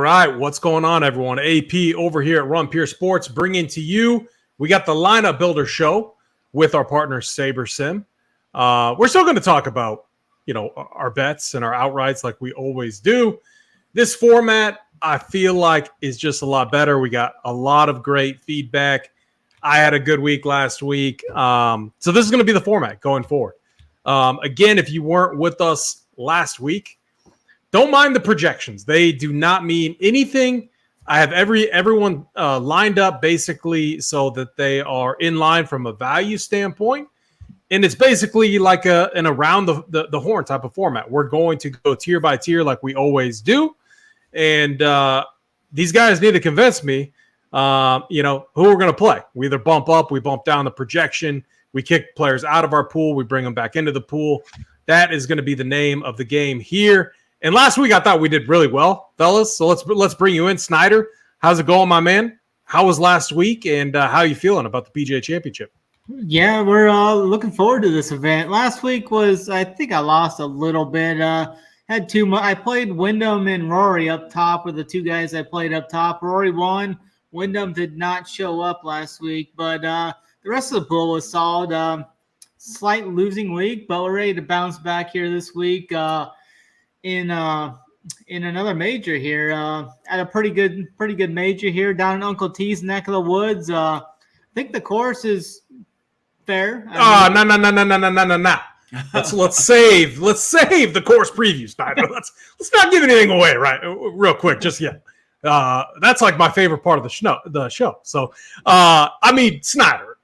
right, what's going on, everyone? AP over here at Run Pure Sports, bringing to you. We got the lineup builder show with our partner SaberSim. We're still going to talk about, our bets and our outrights like we always do. This format, I feel like, is just a lot better. We got a lot of great feedback. I had a good week last week. So this is going to be the format going forward. Again, if you weren't with us last week, don't mind the projections. They do not mean anything. I have everyone lined up basically so that they are in line from a value standpoint. And it's basically like an around the horn type of format. We're going to go tier by tier like we always do. And these guys need to convince me, who we're going to play. We either bump up, we bump down the projection, we kick players out of our pool, we bring them back into the pool. That is going to be the name of the game here. And last week, I thought we did really well, fellas. So let's bring you in. Snyder, how's it going, my man? How was last week, and how are you feeling about the PGA Championship? Yeah, we're looking forward to this event. Last week I think I lost a little bit. Had too much. I played Wyndham and Rory up top, were the two guys I played up top. Rory won. Wyndham did not show up last week, but the rest of the pool was solid. Slight losing week, but we're ready to bounce back here this week. In another major here, at a pretty good major here down in Uncle T's neck of the woods. I think the course is fair. No. Let's save the course previews. Let's not give anything away, right? Real quick, just yet. That's like my favorite part of the show. So, Snyder,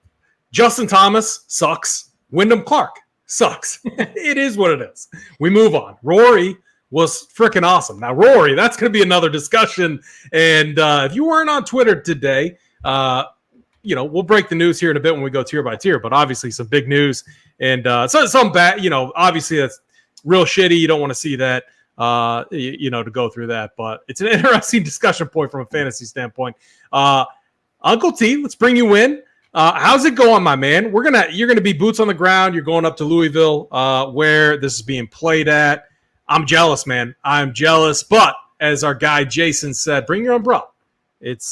Justin Thomas sucks. Wyndham Clark sucks. It is what it is. We move on. Rory was freaking awesome. Now, Rory, that's going to be another discussion. And if you weren't on Twitter today, we'll break the news here in a bit when we go tier by tier. But obviously, some big news and some bad. Obviously that's real shitty. You don't want to see that. To go through that. But it's an interesting discussion point from a fantasy standpoint. Uncle T, let's bring you in. How's it going, my man? You're gonna be boots on the ground. You're going up to Louisville, where this is being played at. I'm jealous, man. I'm jealous. But as our guy Jason said, bring your umbrella. It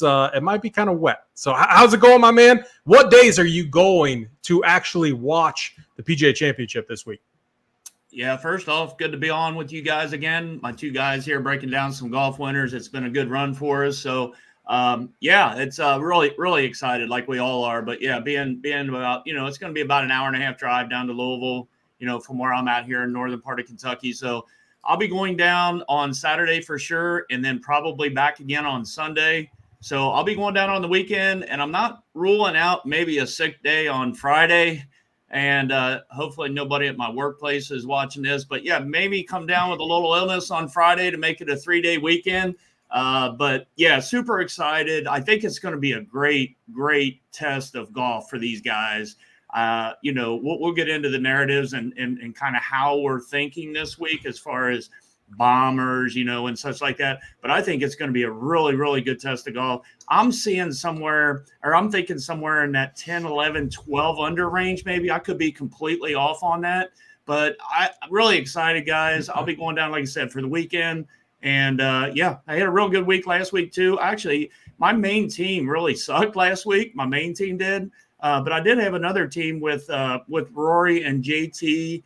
might be kind of wet. So how's it going, my man? What days are you going to actually watch the PGA Championship this week? Yeah, first off, good to be on with you guys again. My two guys here breaking down some golf winners. It's been a good run for us. So, it's really, really excited like we all are. But, yeah, being about, it's going to be about an hour and a half drive down to Louisville, from where I'm at here in northern part of Kentucky. So I'll be going down on Saturday for sure, and then probably back again on Sunday. So I'll be going down on the weekend, and I'm not ruling out maybe a sick day on Friday. And hopefully nobody at my workplace is watching this. But, yeah, maybe come down with a little illness on Friday to make it a 3-day weekend. But, yeah, super excited. I think it's going to be a great, great test of golf for these guys. We'll get into the narratives and kind of how we're thinking this week as far as bombers, and such like that. But I think it's going to be a really, really good test of golf. I'm thinking somewhere in that 10, 11, 12 under range, maybe. I could be completely off on that. But I'm really excited, guys. I'll be going down, like I said, for the weekend. And, I had a real good week last week, too. Actually, my main team really sucked last week. My main team did. But I did have another team with Rory and JT,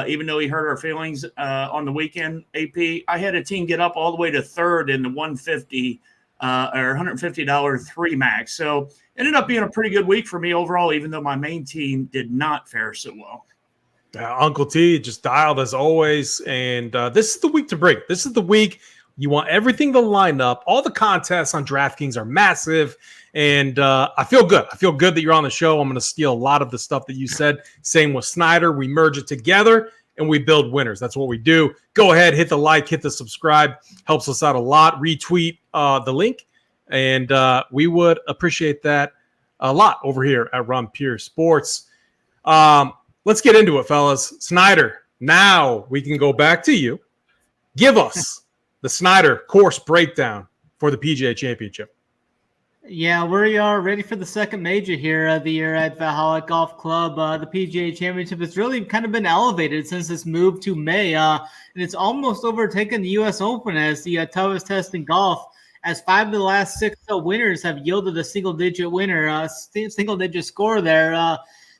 even though he hurt our feelings on the weekend, AP. I had a team get up all the way to third in the $150 or $150 three max. So it ended up being a pretty good week for me overall, even though my main team did not fare so well. Uncle T just dialed as always. And this is the week to break. This is the week you want everything to line up. All the contests on DraftKings are massive. And I feel good. I feel good that you're on the show. I'm going to steal a lot of the stuff that you said. Same with Snyder. We merge it together and we build winners. That's what we do. Go ahead, hit the like, hit the subscribe. Helps us out a lot. Retweet the link. And we would appreciate that a lot over here at Run Pure Sports. Let's get into it, fellas. Snyder, now we can go back to you. Give us the Snyder course breakdown for the PGA Championship. Yeah, we are ready for the second major here of the year at Valhalla Golf Club. The PGA Championship has really kind of been elevated since its move to May, and it's almost overtaken the U.S. Open as the toughest test in golf. as 5 of the last 6 winners have yielded a single-digit winner, single-digit score there.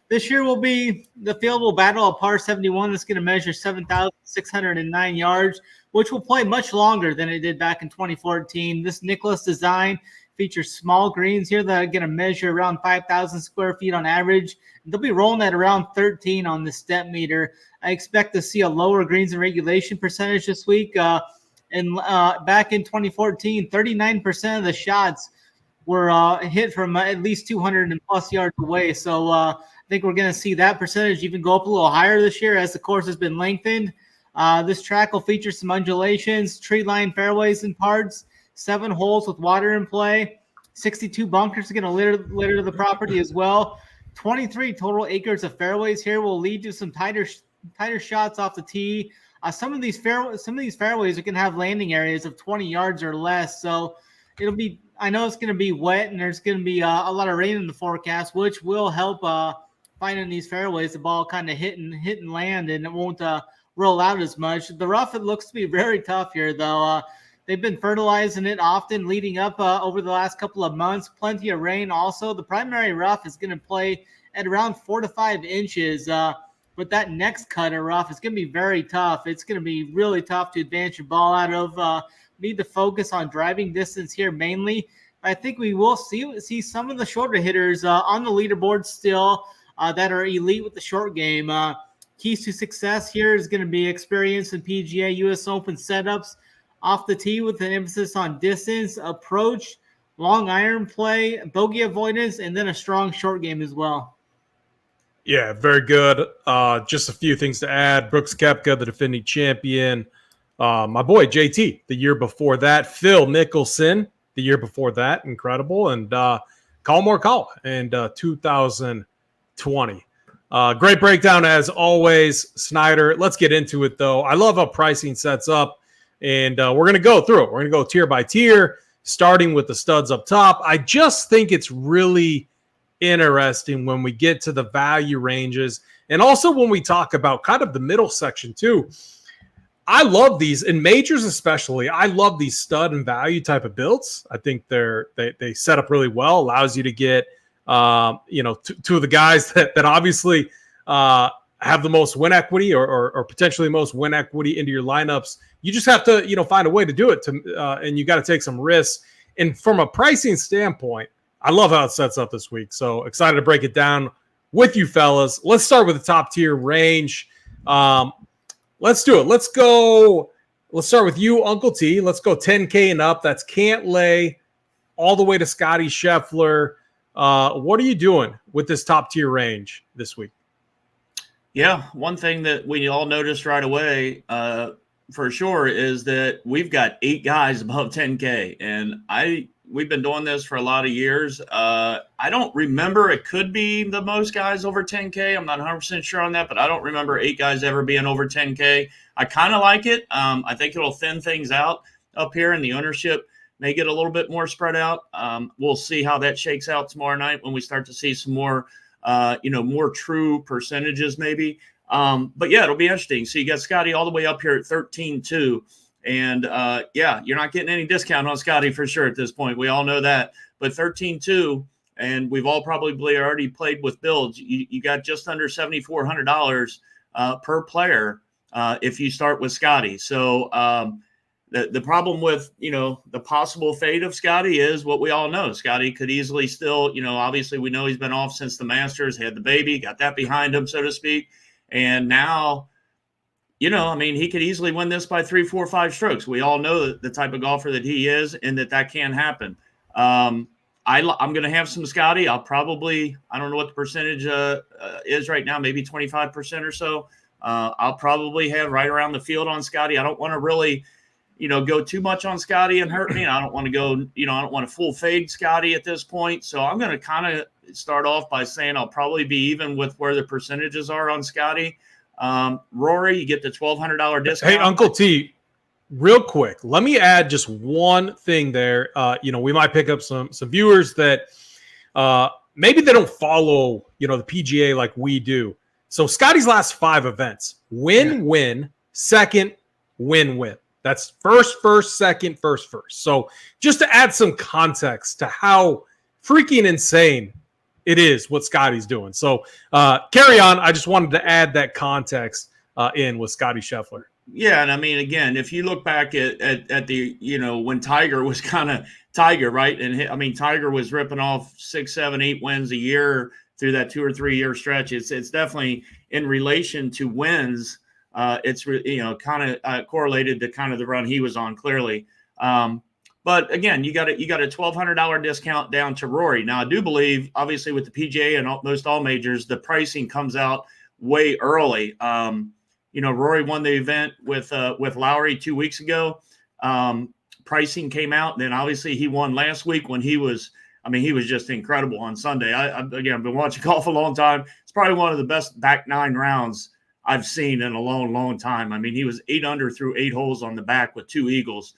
This year will be the field will battle a par 71 that's going to measure 7,609 yards, which will play much longer than it did back in 2014. This Nicklaus design features small greens here that are going to measure around 5,000 square feet on average. They'll be rolling at around 13 on the step meter. I expect to see a lower greens and regulation percentage this week. Back in 2014, 39% of the shots were hit from at least 200 and plus yards away. So I think we're going to see that percentage even go up a little higher this year as the course has been lengthened. This track will feature some undulations, tree-lined fairways in parts, 7 holes with water in play, 62 bunkers are going to litter the property as well. 23 total acres of fairways here will lead to some tighter shots off the tee. Some of these fairways are going to have landing areas of 20 yards or less. So I know it's going to be wet and there's going to be a lot of rain in the forecast, which will help finding these fairways. The ball kind of hit and land, and it won't roll out as much. The rough, it looks to be very tough here, though. They've been fertilizing it often leading up over the last couple of months. Plenty of rain also. The primary rough is going to play at around 4 to 5 inches. But that next cut of rough is going to be very tough. It's going to be really tough to advance your ball out of. Need to focus on driving distance here mainly. I think we will see some of the shorter hitters on the leaderboard still that are elite with the short game. Keys to success here is going to be experience in PGA US Open setups off the tee with an emphasis on distance, approach, long iron play, bogey avoidance, and then a strong short game as well. Yeah, very good. Just a few things to add. Brooks Koepka, the defending champion. My boy, JT, the year before that. Phil Mickelson, the year before that. Incredible. And Collin Morikawa in 2020. Great breakdown as always, Snyder. Let's get into it, though. I love how pricing sets up. And we're going to go through it. We're going to go tier by tier, starting with the studs up top. I just think it's really interesting when we get to the value ranges and also when we talk about kind of the middle section too. I love these in majors, especially. I love these stud and value type of builds. I think they set up really well, allows you to get two of the guys that obviously have the most win equity or potentially most win equity into your lineups. You just have to find a way to do it and you got to take some risks. And from a pricing standpoint, I love how it sets up this week. So excited to break it down with you fellas. Let's start with the top tier range. Let's do it. Let's start with you, Uncle T. Let's go 10K and up. That's Cantlay all the way to Scotty Scheffler. What are you doing with this top tier range this week? Yeah, one thing that we all noticed right away for sure is that we've got 8 guys above 10K. And we've been doing this for a lot of years. I don't remember. It could be the most guys over 10K. I'm not 100% sure on that, but I don't remember 8 guys ever being over 10K. I kind of like it. I think it'll thin things out up here, and the ownership may get a little bit more spread out. We'll see how that shakes out tomorrow night when we start to see some more, more true percentages maybe. But yeah, it'll be interesting. So you got Scotty all the way up here at 13-2. And you're not getting any discount on Scotty for sure at this point. We all know that. But 13-2, and we've all probably already played with builds. You got just under $7,400 per player if you start with Scotty. So the problem with the possible fate of Scotty is what we all know. Scotty could easily still, obviously we know he's been off since the Masters, had the baby, got that behind him, so to speak, and now. He could easily win this by 3, 4, 5 strokes. We all know the type of golfer that he is and that can happen. I'm going to have some Scotty. I'll probably, I don't know what the percentage is right now, maybe 25% or so. I'll probably have right around the field on Scotty. I don't want to really, go too much on Scotty and hurt me. I don't want to go, I don't want to full fade Scotty at this point. So I'm going to kind of start off by saying I'll probably be even with where the percentages are on Scotty. Rory, you get the $1,200 discount. Hey, Uncle T, real quick, let me add just one thing there. We might pick up some viewers that maybe they don't follow, the PGA like we do. So Scotty's last 5 events, win, second, win. That's first, second, first. So just to add some context to how freaking insane it is what Scotty's doing. So carry on. I just wanted to add that context in with Scotty Scheffler. Yeah, and I mean, again, if you look back at the, when Tiger was kind of Tiger, right? And I mean, Tiger was ripping off 6, 7, 8 wins a year through that 2 or 3 year stretch. It's definitely in relation to wins. It's kind of correlated to kind of the run he was on, clearly. But again, you got a $1,200 discount down to Rory. Now, I do believe, obviously, with the PGA and most all majors, the pricing comes out way early. Rory won the event with Lowry 2 weeks ago. Pricing came out, and then obviously he won last week when he was just incredible on Sunday. I've been watching golf a long time. It's probably one of the best back 9 rounds I've seen in a long, long time. I mean, he was 8 under through 8 holes on the back with 2 eagles.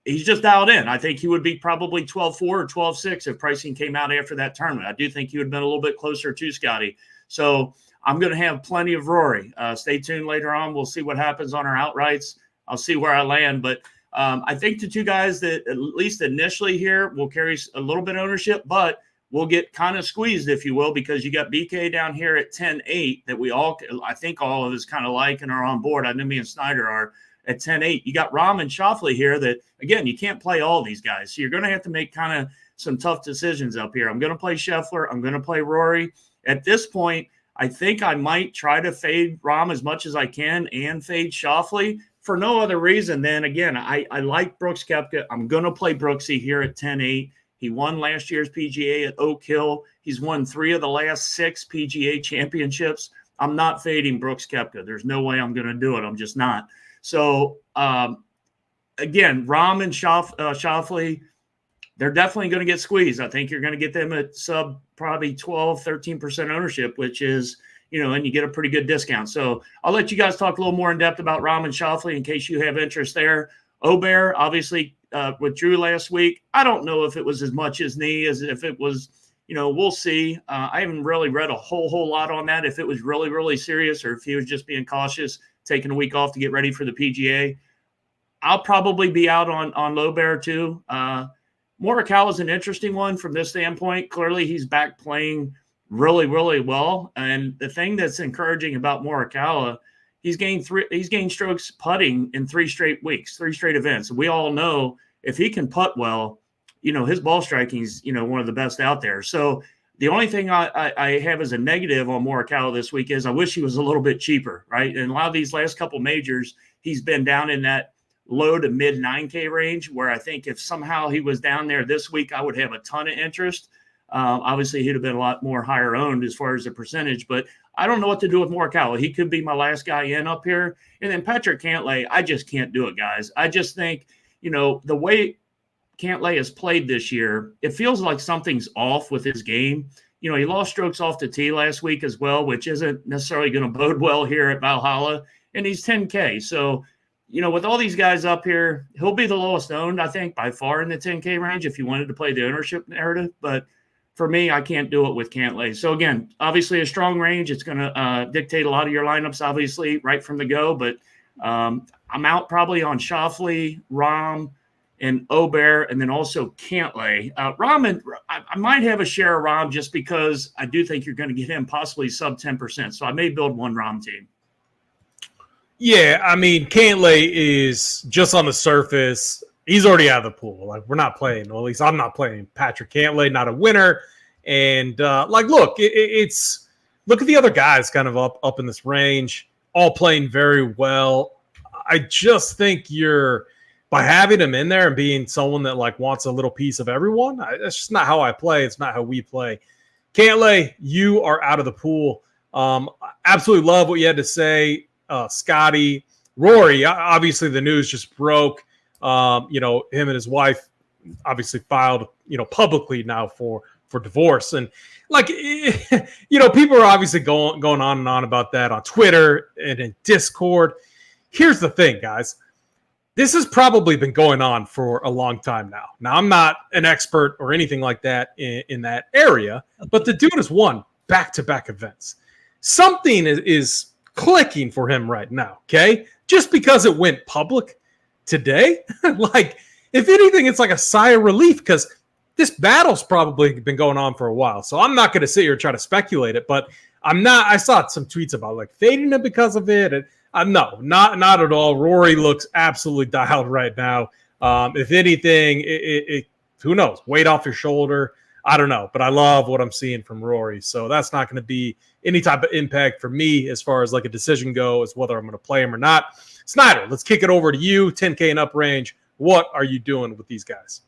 He's just dialed in. I think he would be probably 12-4 or 12-6 if pricing came out after that tournament. I do think he would have been a little bit closer to Scotty. So I'm going to have plenty of Rory. Stay tuned later on. We'll see what happens on our outrights. I'll see where I land. But I think the 2 guys that at least initially here will carry a little bit of ownership, but we'll get kind of squeezed, if you will, because you got BK down here at 10-8 that I think all of us kind of like and are on board. I know me and Snyder are at 10-8. You got Rahm and Schauffele here that, again, you can't play all these guys. So you're going to have to make kind of some tough decisions up here. I'm going to play Scheffler. I'm going to play Rory. At this point, I think I might try to fade Rahm as much as I can and fade Schauffele for no other reason than, again, I like Brooks Koepka. I'm going to play Brooksy here at 10-8. He won last year's PGA at Oak Hill. He's won 3 of the last 6 PGA championships. I'm not fading Brooks Koepka. There's no way I'm going to do it. I'm just not. So, again, Rahm and Schauffele, they're definitely going to get squeezed. I think you're going to get them at sub probably 12, 13% ownership, which is, and you get a pretty good discount. So I'll let you guys talk a little more in depth about Rahm and Schauffele in case you have interest there. Obear, obviously, withdrew last week. I don't know if it was as much as knee as if it was, we'll see. I haven't really read a whole lot on that, if it was really, really serious or if he was just being cautious, taking a week off to get ready for the PGA. I'll probably be out on Obear too. Morikawa is an interesting one from this standpoint. Clearly, he's back playing really, really well. And the thing that's encouraging about Morikawa, he's gained strokes putting in 3 straight weeks, 3 straight events. We all know if he can putt well, his ball striking is, one of the best out there. So the only thing I have as a negative on Morikawa this week is I wish he was a little bit cheaper, right? And a lot of these last couple majors, he's been down in that low to mid 9K range, where I think if somehow he was down there this week, I would have a ton of interest. Obviously, he'd have been a lot more higher owned as far as the percentage, but I don't know what to do with Morikawa. He could be my last guy in up here. And then Patrick Cantlay, I just can't do it, guys. I just think, the way Cantlay has played this year, it feels like something's off with his game. He lost strokes off the tee last week as well, which isn't necessarily going to bode well here at Valhalla. And he's 10K. So, with all these guys up here, he'll be the lowest owned, I think, by far in the 10K range if you wanted to play the ownership narrative. But for me, I can't do it with Cantlay. So, again, obviously a strong range. It's going to dictate a lot of your lineups, obviously, right from the go. But I'm out probably on Schauffele, Rahm, and Obear, and then also Cantlay. Rahm, I might have a share of Rahm just because I do think you're going to get him possibly sub 10%. So I may build one Rahm team. Yeah, I mean, Cantlay is just on the surface. He's already out of the pool. Like, we're not playing, or at least I'm not playing Patrick Cantlay, not a winner. And, look, it's – look at the other guys kind of up in this range, all playing very well. I just think by having him in there and being someone that, wants a little piece of everyone, that's just not how I play. It's not how we play. Cantlay, you are out of the pool. Absolutely love what you had to say. Scotty, Rory, obviously the news just broke. Him and his wife obviously filed, publicly now for divorce. And people are obviously going on and on about that on Twitter and in Discord. Here's the thing, guys. This has probably been going on for a long time now. Now, I'm not an expert or anything like that in that area, but the dude has won back-to-back events. Something is clicking for him right now, okay? Just because it went public today, like, if anything, it's like a sigh of relief because this battle's probably been going on for a while. So I'm not going to sit here and try to speculate it, but I saw some tweets about like fading him because of it. And no, not at all. Rory looks absolutely dialed right now. If anything, who knows? Weight off your shoulder. I don't know, but I love what I'm seeing from Rory. So that's not going to be any type of impact for me as far as like a decision goes, whether I'm going to play him or not. Snyder, let's kick it over to you. 10K and up range. What are you doing with these guys?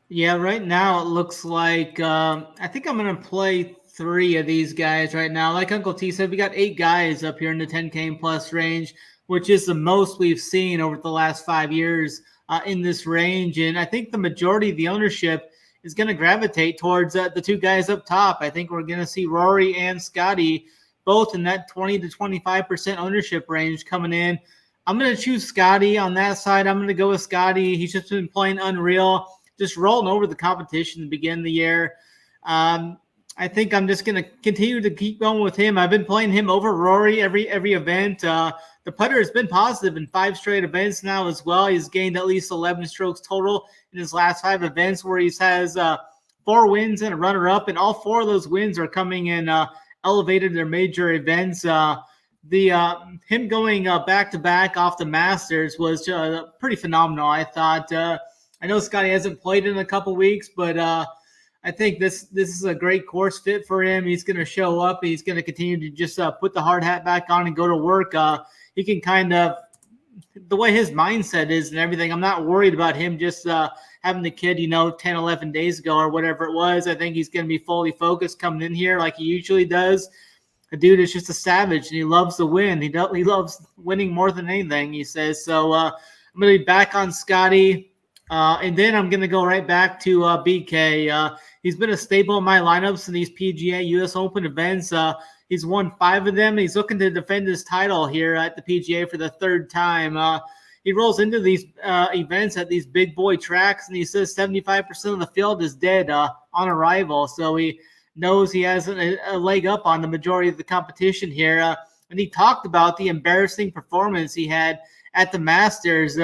Yeah, right now it looks like I think I'm going to play 3 of these guys right now. Like Uncle T said, we got 8 guys up here in the 10K plus range, which is the most we've seen over the last 5 years in this range. And I think the majority of the ownership is going to gravitate towards the 2 guys up top. I think we're going to see Rory and Scotty both in that 20 to 25% ownership range coming in. I'm going to choose Scotty on that side. I'm going to go with Scotty. He's just been playing unreal, just rolling over the competition to begin the year. I think I'm just going to continue to keep going with him. I've been playing him over Rory every event. The putter has been positive in 5 straight events now as well. He's gained at least 11 strokes total in his last 5 events, where he has 4 wins and a runner-up, and all 4 of those wins are coming in elevated their major events. Him going back-to-back off the Masters was pretty phenomenal, I thought. I know Scotty hasn't played in a couple weeks, but I think this is a great course fit for him. He's going to show up. He's going to continue to just put the hard hat back on and go to work. He can kind of – the way his mindset is and everything, I'm not worried about him just having the kid, 10, 11 days ago or whatever it was. I think he's going to be fully focused coming in here like he usually does. The dude is just a savage, and he loves to win. He loves winning more than anything, he says. So I'm going to be back on Scotty. And then I'm going to go right back to BK. He's been a staple in my lineups in these PGA US Open events. He's won 5 of them. He's looking to defend his title here at the PGA for the 3rd time. He rolls into these events at these big boy tracks, and he says 75% of the field is dead on arrival. So he knows he has a leg up on the majority of the competition here. And he talked about the embarrassing performance he had at the Masters,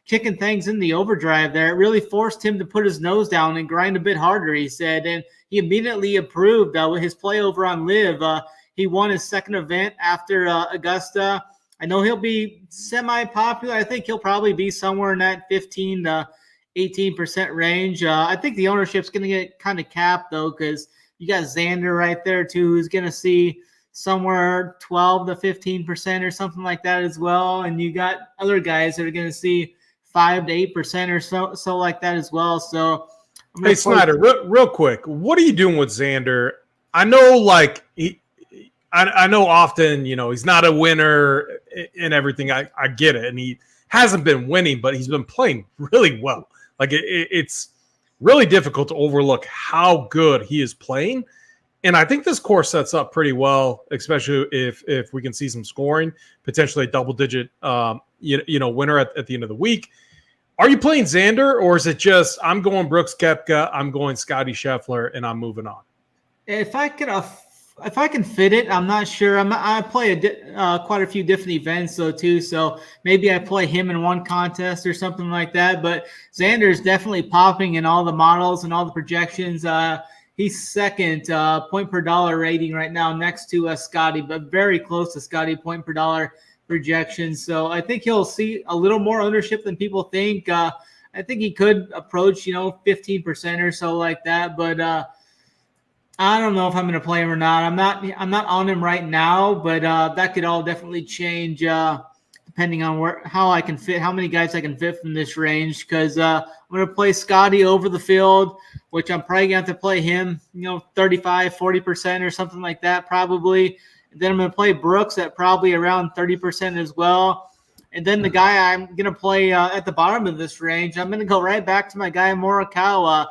kicking things in the overdrive there. It really forced him to put his nose down and grind a bit harder, he said. And he immediately improved with his play over on Live. He won his 2nd event after Augusta. I know he'll be semi-popular. I think he'll probably be somewhere in that 15 to 18% range. I think the ownership's going to get kind of capped, though, because you got Xander right there, too, who's going to see somewhere 12 to 15% or something like that as well. And you got other guys that are going to see 5 to 8% or so like that as well. So, hey, Snyder, real quick, what are you doing with Xander? I know, like, I know often, he's not a winner and everything. I get it. And he hasn't been winning, but he's been playing really well. Like, it's really difficult to overlook how good he is playing. And I think this course sets up pretty well, especially if we can see some scoring, potentially a double-digit, winner at the end of the week. Are you playing Xander, or is it just I'm going Brooks Koepka, I'm going Scotty Scheffler, and I'm moving on? If I can fit it, I'm not sure. I play quite a few different events though too, so maybe I play him in one contest or something like that. But Xander's definitely popping in all the models and all the projections. He's 2nd point per dollar rating right now, next to Scotty, but very close to Scotty point per dollar projections. So I think he'll see a little more ownership than people think. I think he could approach 15% or so like that, but I don't know if I'm going to play him or not. I'm not on him right now, but that could all definitely change depending on how I can fit, how many guys I can fit from this range. Because I'm going to play Scotty over the field, which I'm probably going to have to play him, 35, 40% or something like that probably. And then I'm going to play Brooks at probably around 30% as well. And then the guy I'm going to play at the bottom of this range, I'm going to go right back to my guy Morikawa.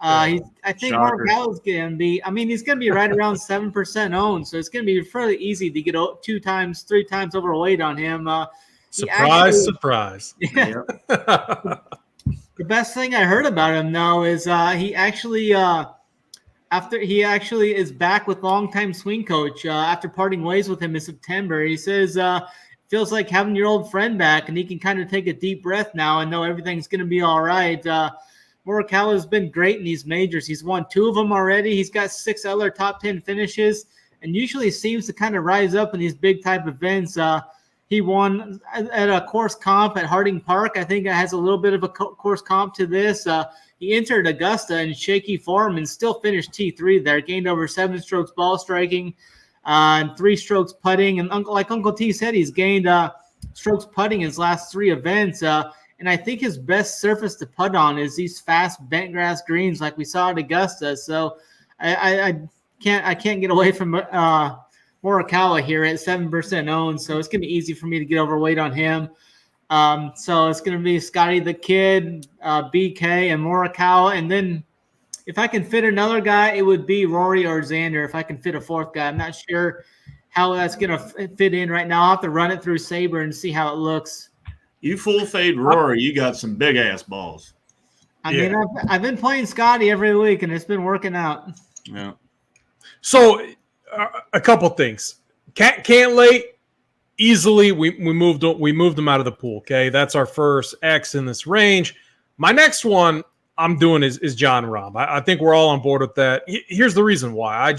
I think Morikawa's going to be – he's going to be right around 7% owned, so it's going to be fairly easy to get 2 times, 3 times overweight on him. Surprise. Yeah. The best thing I heard about him, though, is he actually is back with longtime swing coach after parting ways with him in September. He says feels like having your old friend back, and he can kind of take a deep breath now and know everything's going to be all right. Morikawa has been great in these majors. He's won 2 of them already. He's got 6 other top 10 finishes, and usually seems to kind of rise up in these big type events. He won at a course comp at Harding Park. I think it has a little bit of a course comp to this. He entered Augusta in shaky form and still finished T3 there. Gained over 7 strokes ball striking and 3 strokes putting. And like Uncle T said, he's gained strokes putting his last 3 events. And I think his best surface to putt on is these fast bent grass greens like we saw at Augusta. So I can't get away from Morikawa here at 7% owned, so it's going to be easy for me to get overweight on him. So it's going to be Scotty the Kid, BK, and Morikawa. And then if I can fit another guy, it would be Rory or Xander if I can fit a 4th guy. I'm not sure how that's going to fit in right now. I'll have to run it through Saber and see how it looks. You full fade Rory, you got some big-ass balls. I mean, I've been playing Scotty every week, and it's been working out. Yeah. So a couple things. Cantlay, easily we moved him out of the pool. Okay, that's our first X in this range. My next one I'm doing is John Rahm. I think we're all on board with that. Here's the reason why.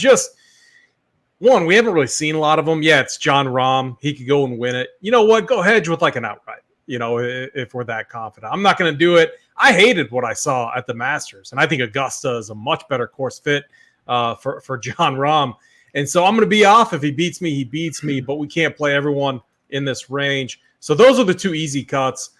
We haven't really seen a lot of them. Yeah, it's John Rahm. He could go and win it. You know what? Go hedge with like an outright. You know, if we're that confident. I'm not going to do it. I hated what I saw at the Masters, and I think Augusta is a much better course fit for John Rahm. And so I'm going to be off. If he beats me, he beats me, but we can't play everyone in this range. So those are the 2 easy cuts.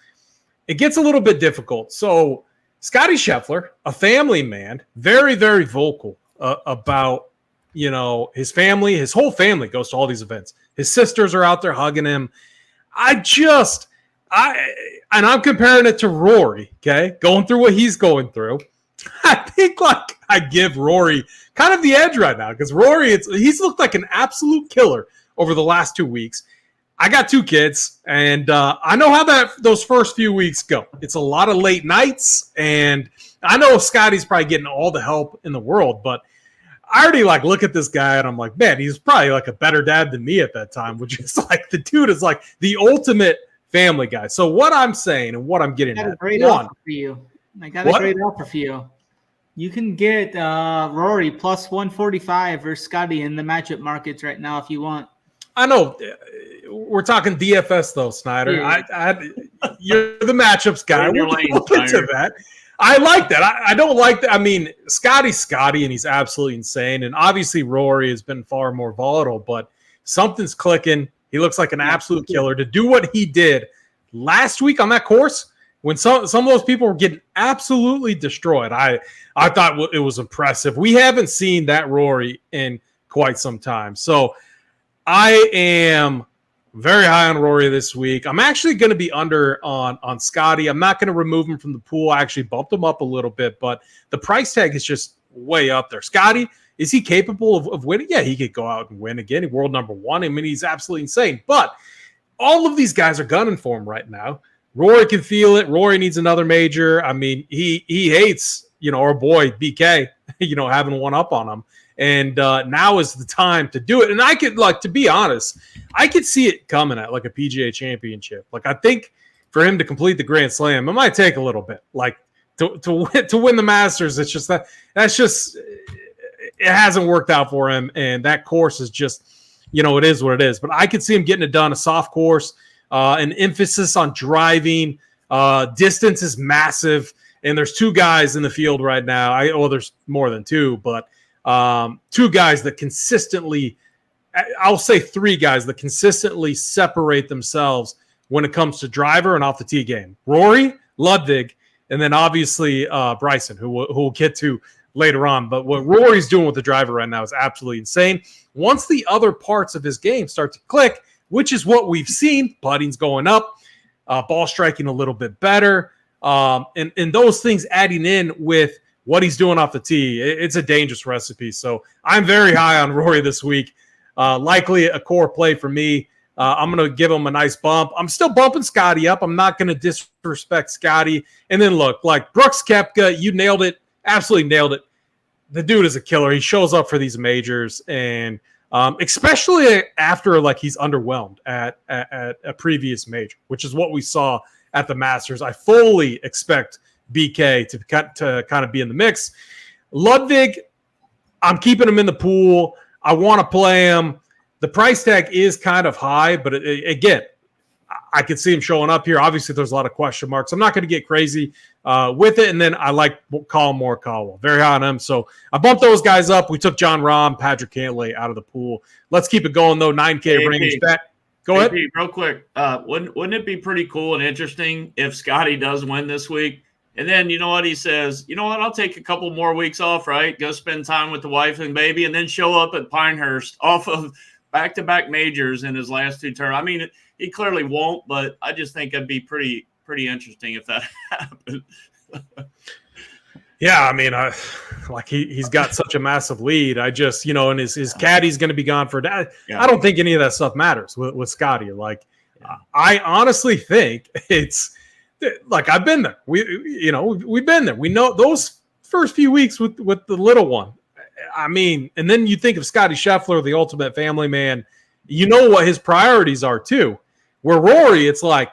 It gets a little bit difficult. So Scotty Scheffler, a family man, very, very vocal about, you know, his family. His whole family goes to all these events. His sisters are out there hugging him. And I'm comparing it to Rory, okay, going through what he's going through. I think like I give Rory kind of the edge right now because Rory, he's looked like an absolute killer over the last 2 weeks. I got 2 kids, and I know how those first few weeks go. It's a lot of late nights, and I know Scotty's probably getting all the help in the world, but I already like look at this guy, and I'm like, man, he's probably like a better dad than me at that time, which is like the dude is like the ultimate family guy. So what I'm saying and what I'm getting at, offer for you. I got a great offer for you. You can get Rory plus 145 versus Scotty in the matchup markets right now if you want. I know. We're talking DFS though, Snyder. Yeah. You're the matchups guy. We'll get to that. I like that. I don't like that. I mean, Scotty's Scotty, and he's absolutely insane. And obviously Rory has been far more volatile, but something's clicking. He looks like an absolute killer. To do what he did last week on that course, when some of those people were getting absolutely destroyed, I thought it was impressive. We haven't seen that Rory in quite some time. So I am very high on Rory this week. I'm actually going to be under on Scotty. I'm not going to remove him from the pool. I actually bumped him up a little bit, but the price tag is just way up there. Scotty, is he capable of winning? Yeah, he could go out and win again. World number 1. I mean, he's absolutely insane. But all of these guys are gunning for him right now. Rory can feel it. Rory needs another major. I mean, he hates, you know, our boy BK, you know, having one up on him. And now is the time to do it. And I could, like, to be honest, I could see it coming at like a PGA championship. Like, I think for him to complete the Grand Slam, it might take a little bit. Like to win the Masters, it's just that's just it hasn't worked out for him. And that course is just, you know, it is what it is. But I could see him getting it done. A soft course, an emphasis on driving. Distance is massive. And there's 2 guys in the field right now. There's more than 2, but 2 guys that consistently, I'll say 3 guys that consistently separate themselves when it comes to driver and off the tee game. Rory, Ludwig, and then obviously Bryson, who we'll get to later on. But what Rory's doing with the driver right now is absolutely insane. Once the other parts of his game start to click, which is what we've seen, putting's going up, ball striking a little bit better, and those things adding in with what he's doing off the tee, it's a dangerous recipe. So I'm very high on Rory this week. Likely a core play for me. I'm going to give him a nice bump. I'm still bumping Scotty up. I'm not going to disrespect Scotty. And then look, like Brooks Koepka, you nailed it. Absolutely nailed it. The dude is a killer. He shows up for these majors, and especially after like he's underwhelmed at a previous major, which is what we saw at the Masters. I fully expect BK to kind of be in the mix. Ludwig, I'm keeping him in the pool. I want to play him. The price tag is kind of high, but again, I could see him showing up here. Obviously, there's a lot of question marks. I'm not going to get crazy with it. And then I like Colin Morikawa. Very high on him. So I bumped those guys up. We took John Rahm, Patrick Cantlay out of the pool. Let's keep it going, though. 9K range bet. Go ahead. Real quick. Wouldn't it be pretty cool and interesting if Scotty does win this week? And then, you know what, he says, you know what, I'll take a couple more weeks off, right? Go spend time with the wife and baby, and then show up at Pinehurst off of back-to-back majors in his last 2 terms. I mean, he clearly won't, but I just think it'd be pretty interesting if that happened. Yeah, I mean, he's got such a massive lead. I just, and his caddy's going to be gone for that. Yeah. I don't think any of that stuff matters with Scotty. Like, I honestly think it's like I've been there. We've been there. We know those first few weeks with the little one. I mean, and then you think of Scotty Scheffler, the ultimate family man. You know what his priorities are too. Where Rory, it's like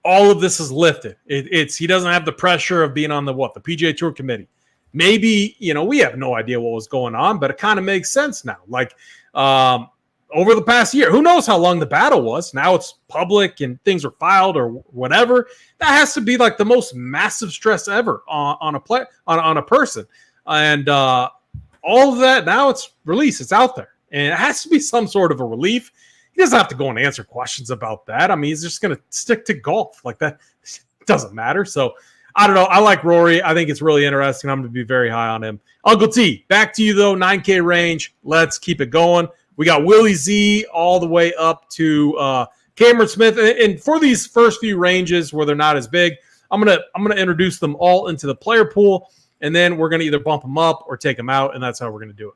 all of this is lifted. It's he doesn't have the pressure of being on the PGA Tour committee. Maybe we have no idea what was going on, but it kind of makes sense now. Like over the past year, who knows how long the battle was? Now it's public and things are filed or whatever. That has to be like the most massive stress ever on a person, and all of that now it's released. It's out there, and it has to be some sort of a relief. He doesn't have to go and answer questions about that. I mean, he's just going to stick to golf like that. It doesn't matter. So I don't know. I like Rory. I think it's really interesting. I'm going to be very high on him. Uncle T, back to you though. 9K range. Let's keep it going. We got Willie Z all the way up to Cameron Smith. And for these first few ranges where they're not as big, I'm gonna introduce them all into the player pool, and then we're gonna either bump them up or take them out, and that's how we're gonna do it.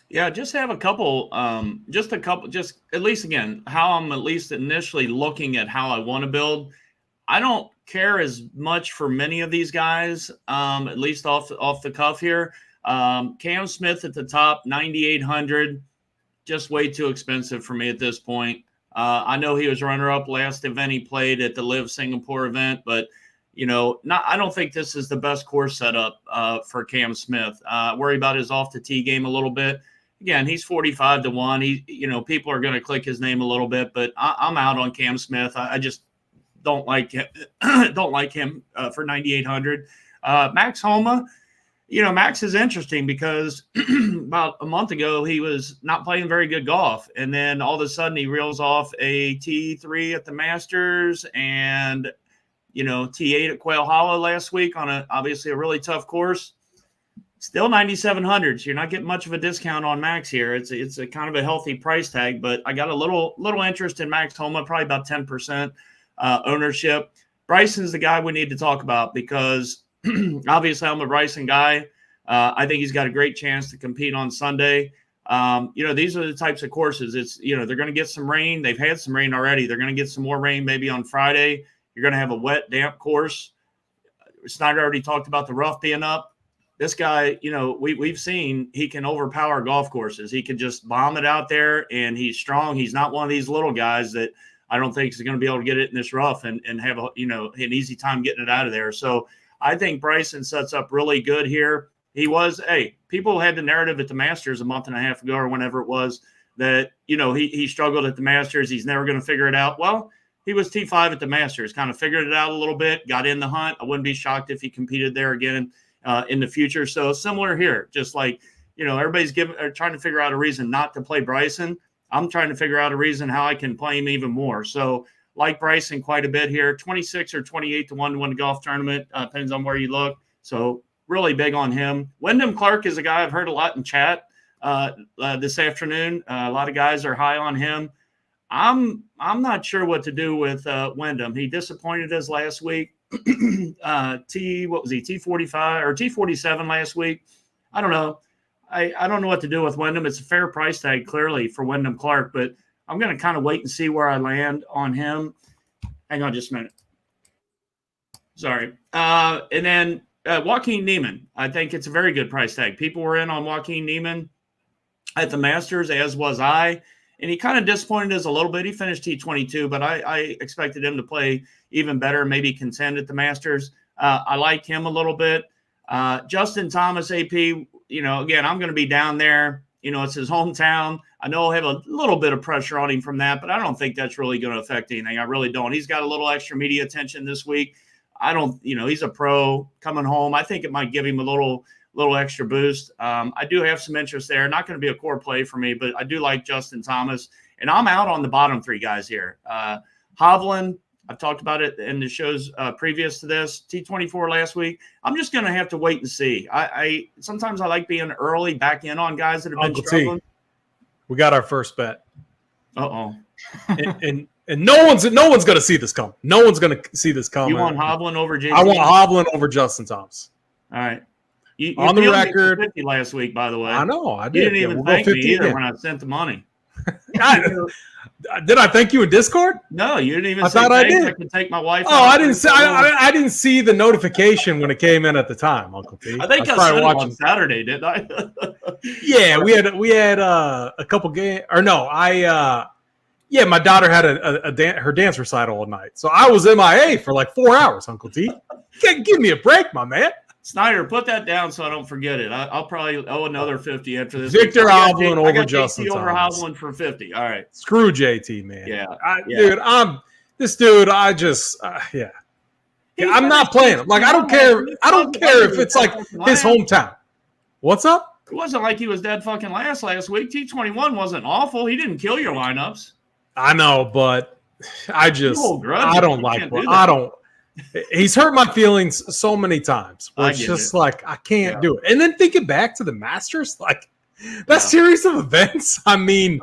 Yeah, just have a couple, just at least again, how I'm at least initially looking at how I want to build. I don't care as much for many of these guys, at least off the cuff here. Cam Smith at the top, 9,800. Just way too expensive for me at this point. I know he was runner-up last event he played at the Live Singapore event, but I don't think this is the best course setup for Cam Smith. Worry about his off the tee game a little bit. Again, he's 45 to 1. People are going to click his name a little bit, but I'm out on Cam Smith. I just don't like him. Don't like him for 9,800. Max Homa. Max is interesting because about a month ago, he was not playing very good golf. And then all of a sudden he reels off a T3 at the Masters and, T8 at Quail Hollow last week on obviously a really tough course. Still 9,700. So you're not getting much of a discount on Max here. It's a kind of a healthy price tag, but I got a little interest in Max Homa, probably about 10% ownership. Bryson's the guy we need to talk about because obviously, I'm a Bryson guy. I think he's got a great chance to compete on Sunday. These are the types of courses. It's, they're going to get some rain. They've had some rain already. They're going to get some more rain maybe on Friday. You're going to have a wet, damp course. Snyder already talked about the rough being up. This guy, we've seen he can overpower golf courses. He can just bomb it out there, and he's strong. He's not one of these little guys that I don't think is going to be able to get it in this rough and have an easy time getting it out of there. So I think Bryson sets up really good here. People had the narrative at the Masters a month and a half ago or whenever it was that, he struggled at the Masters. He's never going to figure it out. Well, he was T5 at the Masters, kind of figured it out a little bit, got in the hunt. I wouldn't be shocked if he competed there again in the future. So similar here, just like, everybody's trying to figure out a reason not to play Bryson. I'm trying to figure out a reason how I can play him even more. So like Bryson quite a bit here, 26 or 28 to 1 to win the golf tournament, depends on where you look. So really big on him. Wyndham Clark is a guy I've heard a lot in chat this afternoon. A lot of guys are high on him. I'm not sure what to do with Wyndham. He disappointed us last week. T45 or T47 last week. I don't know. I don't know what to do with Wyndham. It's a fair price tag clearly for Wyndham Clark, but I'm going to kind of wait and see where I land on him. Hang on just a minute. Sorry. And then Joaquin Niemann. I think it's a very good price tag. People were in on Joaquin Niemann. at the Masters, as was I. And he kind of disappointed us a little bit. He finished T22, but I expected him to play even better, maybe contend at the Masters. I like him a little bit. Justin Thomas, AP, again, I'm going to be down there. It's his hometown. I know I'll have a little bit of pressure on him from that, but I don't think that's really going to affect anything. I really don't. He's got a little extra media attention this week. I don't, he's a pro coming home. I think it might give him a little extra boost. I do have some interest there. Not going to be a core play for me, but I do like Justin Thomas. And I'm out on the bottom three guys here. Hovland, I've talked about it in the shows previous to this. T24 last week. I'm just going to have to wait and see. I sometimes I like being early back in on guys that have been struggling. We got our first bet. Uh-oh. and no one's going to see this come. No one's going to see this come. You want Hovland over JT? I want Hovland over Justin Thomas. All right. You on the record, 50 last week, by the way. I know. I did. You didn't even thank me either when I sent the money. Did I thank you in Discord? No, you didn't even. I thought I did. I could take my wife. Oh, I didn't see. I didn't see the notification when it came in at the time, Uncle T. I think I said it on Saturday, didn't I? Yeah, we had a couple games. Or no, yeah, my daughter had her dance recital all night, so I was MIA for like 4 hours. Uncle T, give me a break, my man. Snyder, put that down so I don't forget it. I'll probably owe another 50 after this. Victor Hovland over Justin over Thomas. Hovland for 50. All right. Screw JT, man. Yeah. Dude, I'm not playing him. Like, I don't care. I don't care if it's like his hometown. What's up? It wasn't like he was dead fucking last week. T21 wasn't awful. He didn't kill your lineups. I know, but I don't like what I don't. He's hurt my feelings so many times. It's just like I can't do it. And then thinking back to the Masters, like that series of events. I mean,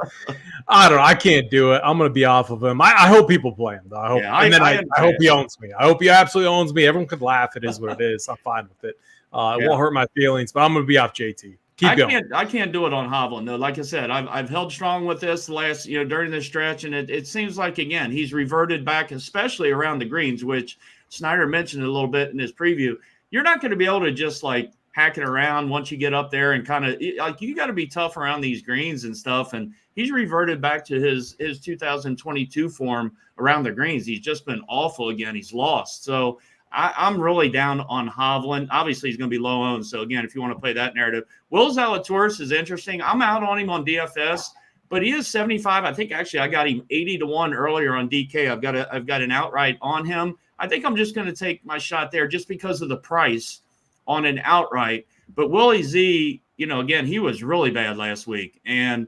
I don't know. I can't do it. I'm going to be off of him. I hope people play him, though. I hope, I hope he owns me. I hope he absolutely owns me. Everyone could laugh. It is what it is. I'm fine with it. It won't hurt my feelings, but I'm going to be off JT. Keep going. I can't do it on Hovland though. Like I said, I've held strong with this last, during this stretch, and it seems like again he's reverted back, especially around the greens, which Snyder mentioned a little bit in his preview. You're not going to be able to just like hack it around once you get up there and kind of like you got to be tough around these greens and stuff. And he's reverted back to his 2022 form around the greens. He's just been awful again. He's lost. So I'm really down on Hovland. Obviously, he's going to be low owned. So again, if you want to play that narrative, Will Zalatoris is interesting. I'm out on him on DFS, but he is 75. I think actually I got him 80-1 earlier on DK. I've got an outright on him. I think I'm just going to take my shot there just because of the price on an outright. But Willie Z, again, he was really bad last week. And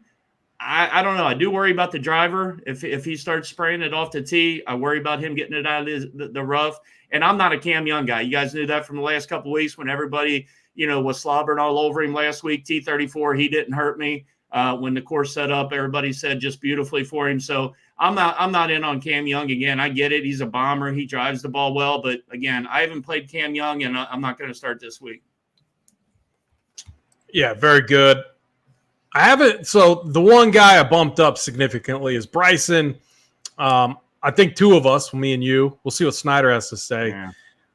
I don't know. I do worry about the driver. If he starts spraying it off the tee, I worry about him getting it out of the rough. And I'm not a Cam Young guy. You guys knew that from the last couple of weeks when everybody, was slobbering all over him last week. T34, he didn't hurt me. When the course set up, everybody said just beautifully for him. So I'm not in on Cam Young again. I get it. He's a bomber. He drives the ball well. But again, I haven't played Cam Young, and I'm not going to start this week. Yeah, very good. I haven't. So the one guy I bumped up significantly is Bryson. I think two of us, me and you, we'll see what Snyder has to say. Yeah.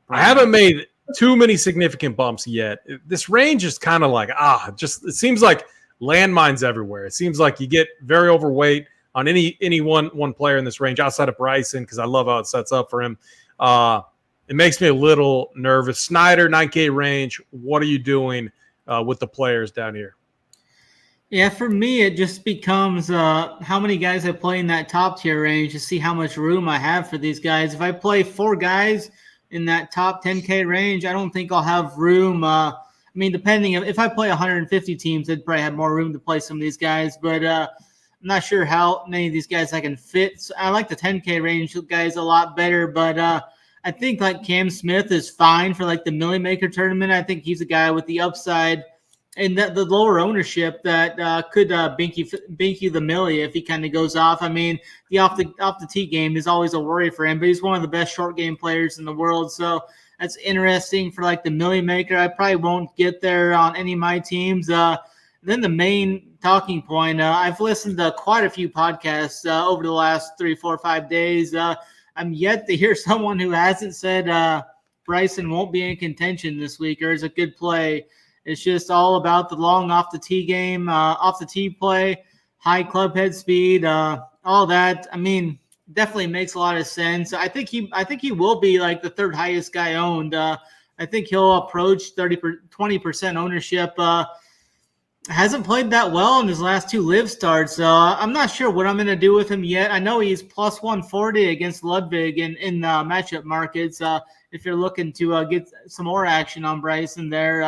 I haven't made too many significant bumps yet. This range is kind of like, it seems like landmines everywhere. It seems like you get very overweight on any one player in this range outside of Bryson because I love how it sets up for him. It makes me a little nervous. Snyder, 9K range. What are you doing with the players down here? Yeah, for me, it just becomes how many guys I play in that top tier range to see how much room I have for these guys. If I play 4 guys in that top 10K range, I don't think I'll have room. I mean, depending if I play 150 teams, I'd probably have more room to play some of these guys. But I'm not sure how many of these guys I can fit. So I like the 10K range guys a lot better. But I think like Cam Smith is fine for like the Millie Maker tournament. I think he's a guy with the upside. And that the lower ownership that could bink you the millie if he kind of goes off. I mean, the off the tee game is always a worry for him, but he's one of the best short game players in the world. So that's interesting for like the millie maker. I probably won't get there on any of my teams. Then the main talking point. I've listened to quite a few podcasts over the last 3, 4, 5 days. I'm yet to hear someone who hasn't said Bryson won't be in contention this week or is a good play. It's just all about the long off the tee game, off the tee play, high club head speed, all that. I mean, definitely makes a lot of sense. I think he will be like the third highest guy owned. I think he'll approach 20% ownership. Hasn't played that well in his last 2 live starts. So I'm not sure what I'm going to do with him yet. I know he's plus 140 against Ludwig in matchup markets. If you're looking to get some more action on Bryson there,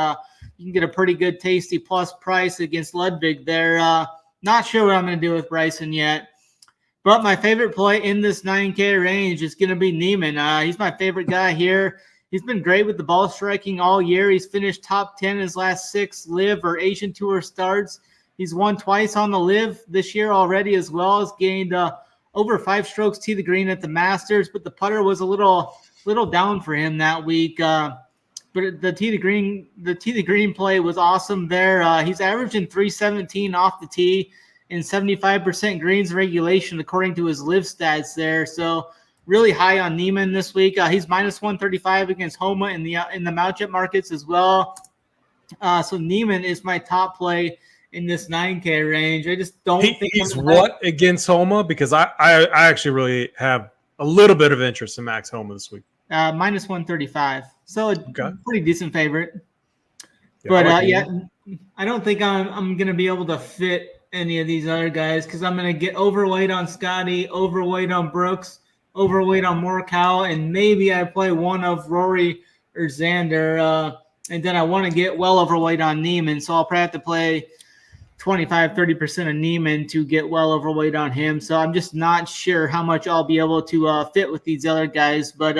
you can get a pretty good tasty plus price against Ludwig there. Not sure what I'm going to do with Bryson yet. But my favorite play in this 9K range is going to be Neiman. He's my favorite guy here. He's been great with the ball striking all year. He's finished top 10 in his last 6 live or Asian Tour starts. He's won twice on the live this year already, as well as gained over 5 strokes to the green at the Masters. But the putter was a little down for him that week. But the tee to green play was awesome there. He's averaging 317 off the tee and 75% greens regulation according to his live stats there. So really high on Neiman this week. He's minus 135 against Homa in the matchup markets as well. So Neiman is my top play in this 9K range. I just don't think he's what against Homa, because I actually really have a little bit of interest in Max Homa this week. Minus 135. So a pretty decent favorite. Yeah, but like I don't think I'm going to be able to fit any of these other guys because I'm going to get overweight on Scotty, overweight on Brooks, overweight on Morikawa, and maybe I play one of Rory or Xander. And then I want to get well overweight on Neiman, so I'll probably have to play 25-30% of Neiman to get well overweight on him. So I'm just not sure how much I'll be able to fit with these other guys, but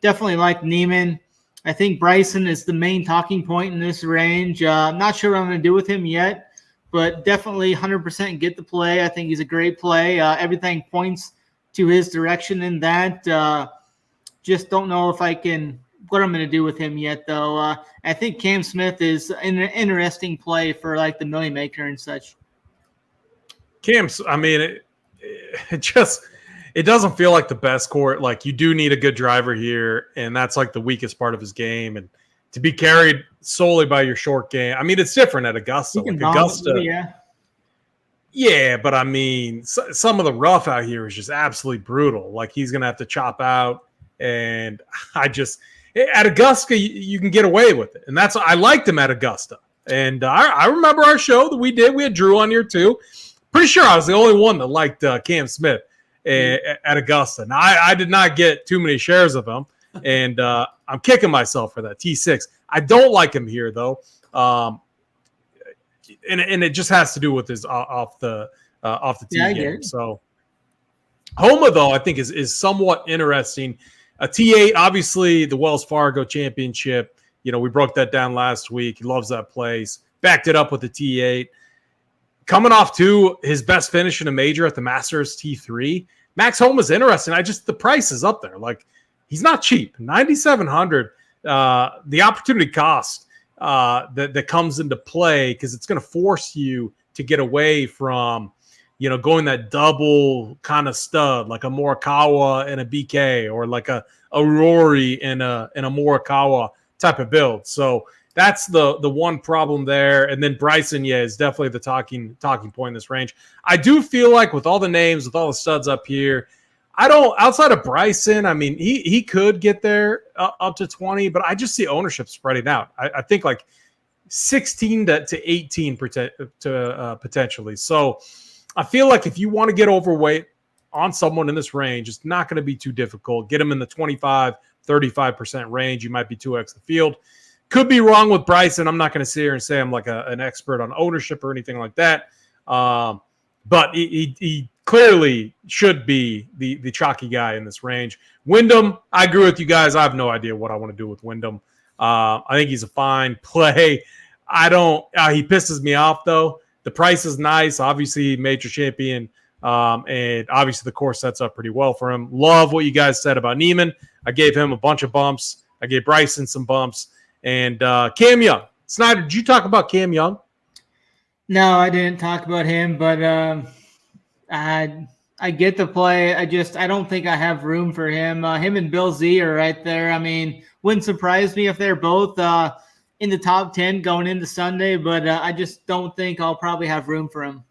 definitely like Neiman. I think Bryson is the main talking point in this range. I'm not sure what I'm going to do with him yet, but definitely 100% get the play. I think he's a great play. Everything points to his direction in that. Just don't know if I can what I'm going to do with him yet, though. I think Cam Smith is an interesting play for like the Millie Maker and such. Cam's, I mean, it doesn't feel like the best court. Like, you do need a good driver here, and that's like the weakest part of his game. And to be carried solely by your short game, I mean, it's different at Augusta. Like Augusta, yeah, but I mean, some of the rough out here is just absolutely brutal. Like, he's going to have to chop out, and at Augusta, you can get away with it. And I liked him at Augusta. And I remember our show that we did. We had Drew on here too. Pretty sure I was the only one that liked Cam Smith at Augusta. Now, I did not get too many shares of him, and I'm kicking myself for that. T6. I don't like him here, though. And it just has to do with his off the tee game. So Homa, though, I think is somewhat interesting. A T8, obviously the Wells Fargo Championship. You know, we broke that down last week. He loves that place. Backed it up with the T8. Coming off his best finish in a major at the Masters T3. Max Homa's interesting. The price is up there. Like, he's not cheap. $9,700. The opportunity cost that comes into play, because it's going to force you to get away from, going that double kind of stud, like a Morikawa and a BK, or like a Rory and a Morikawa type of build. So that's the one problem there. And then Bryson, is definitely the talking point in this range. I do feel like with all the names, with all the studs up here, outside of Bryson, I mean, he could get there up to 20, but I just see ownership spreading out. I think like 16 to 18 potentially. So I feel like if you want to get overweight on someone in this range, it's not going to be too difficult. Get them in the 25-35% range. You might be 2x the field. Could be wrong with Bryson. I'm not going to sit here and say I'm like an expert on ownership or anything like that. But he clearly should be the chalky guy in this range. Wyndham, I agree with you guys. I have no idea what I want to do with Wyndham. I think he's a fine play. He pisses me off, though. The price is nice. Obviously, major champion. And obviously, the course sets up pretty well for him. Love what you guys said about Neiman. I gave him a bunch of bumps. I gave Bryson some bumps. And Cam Young. Snyder, did you talk about Cam Young? No, I didn't talk about him, but I get the play. I don't think I have room for him. Him and Bill Z are right there. I mean, wouldn't surprise me if they're both in the top 10 going into Sunday, but I just don't think I'll probably have room for him.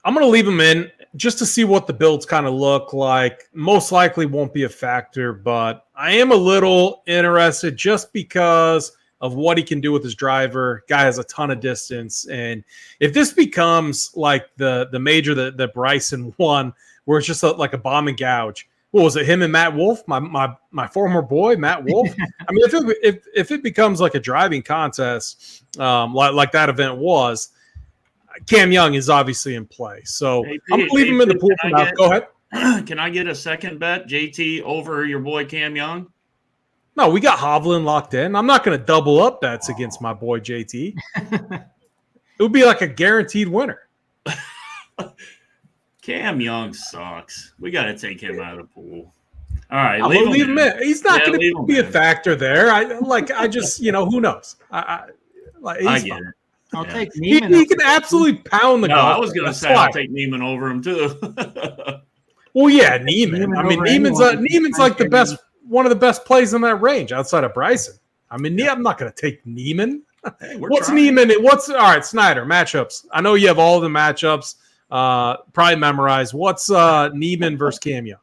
I'm going to leave him in just to see what the builds kind of look like. Most likely won't be a factor, but I am a little interested just because of what he can do with his driver. Guy has a ton of distance. And if this becomes like the major that Bryson won, where it's just like a bomb and gouge, what was it, him and Matt Wolf, my former boy, Matt Wolf? I mean, if it becomes like a driving contest like that event was, Cam Young is obviously in play. So Hey, I'm going to leave him in the pool for now. Go ahead. Can I get a second bet, JT, over your boy Cam Young? No, we got Hovland locked in. I'm not going to double up bets against my boy JT. It would be like a guaranteed winner. Cam Young sucks. We got to take him out of the pool. All right, leave him in. He's not going to be a factor there. I just, who knows? I get it. I'll take Neiman. He can absolutely pound the golf. I was going to say I'll take Neiman over him too. Well, yeah, Neiman. I mean, Neiman's like one of the best plays in that range outside of Bryson. I mean, I'm not going to take Neiman. Hey, what's trying. Neiman? All right, Snyder, matchups. I know you have all the matchups probably memorized. What's Neiman versus Cam Young?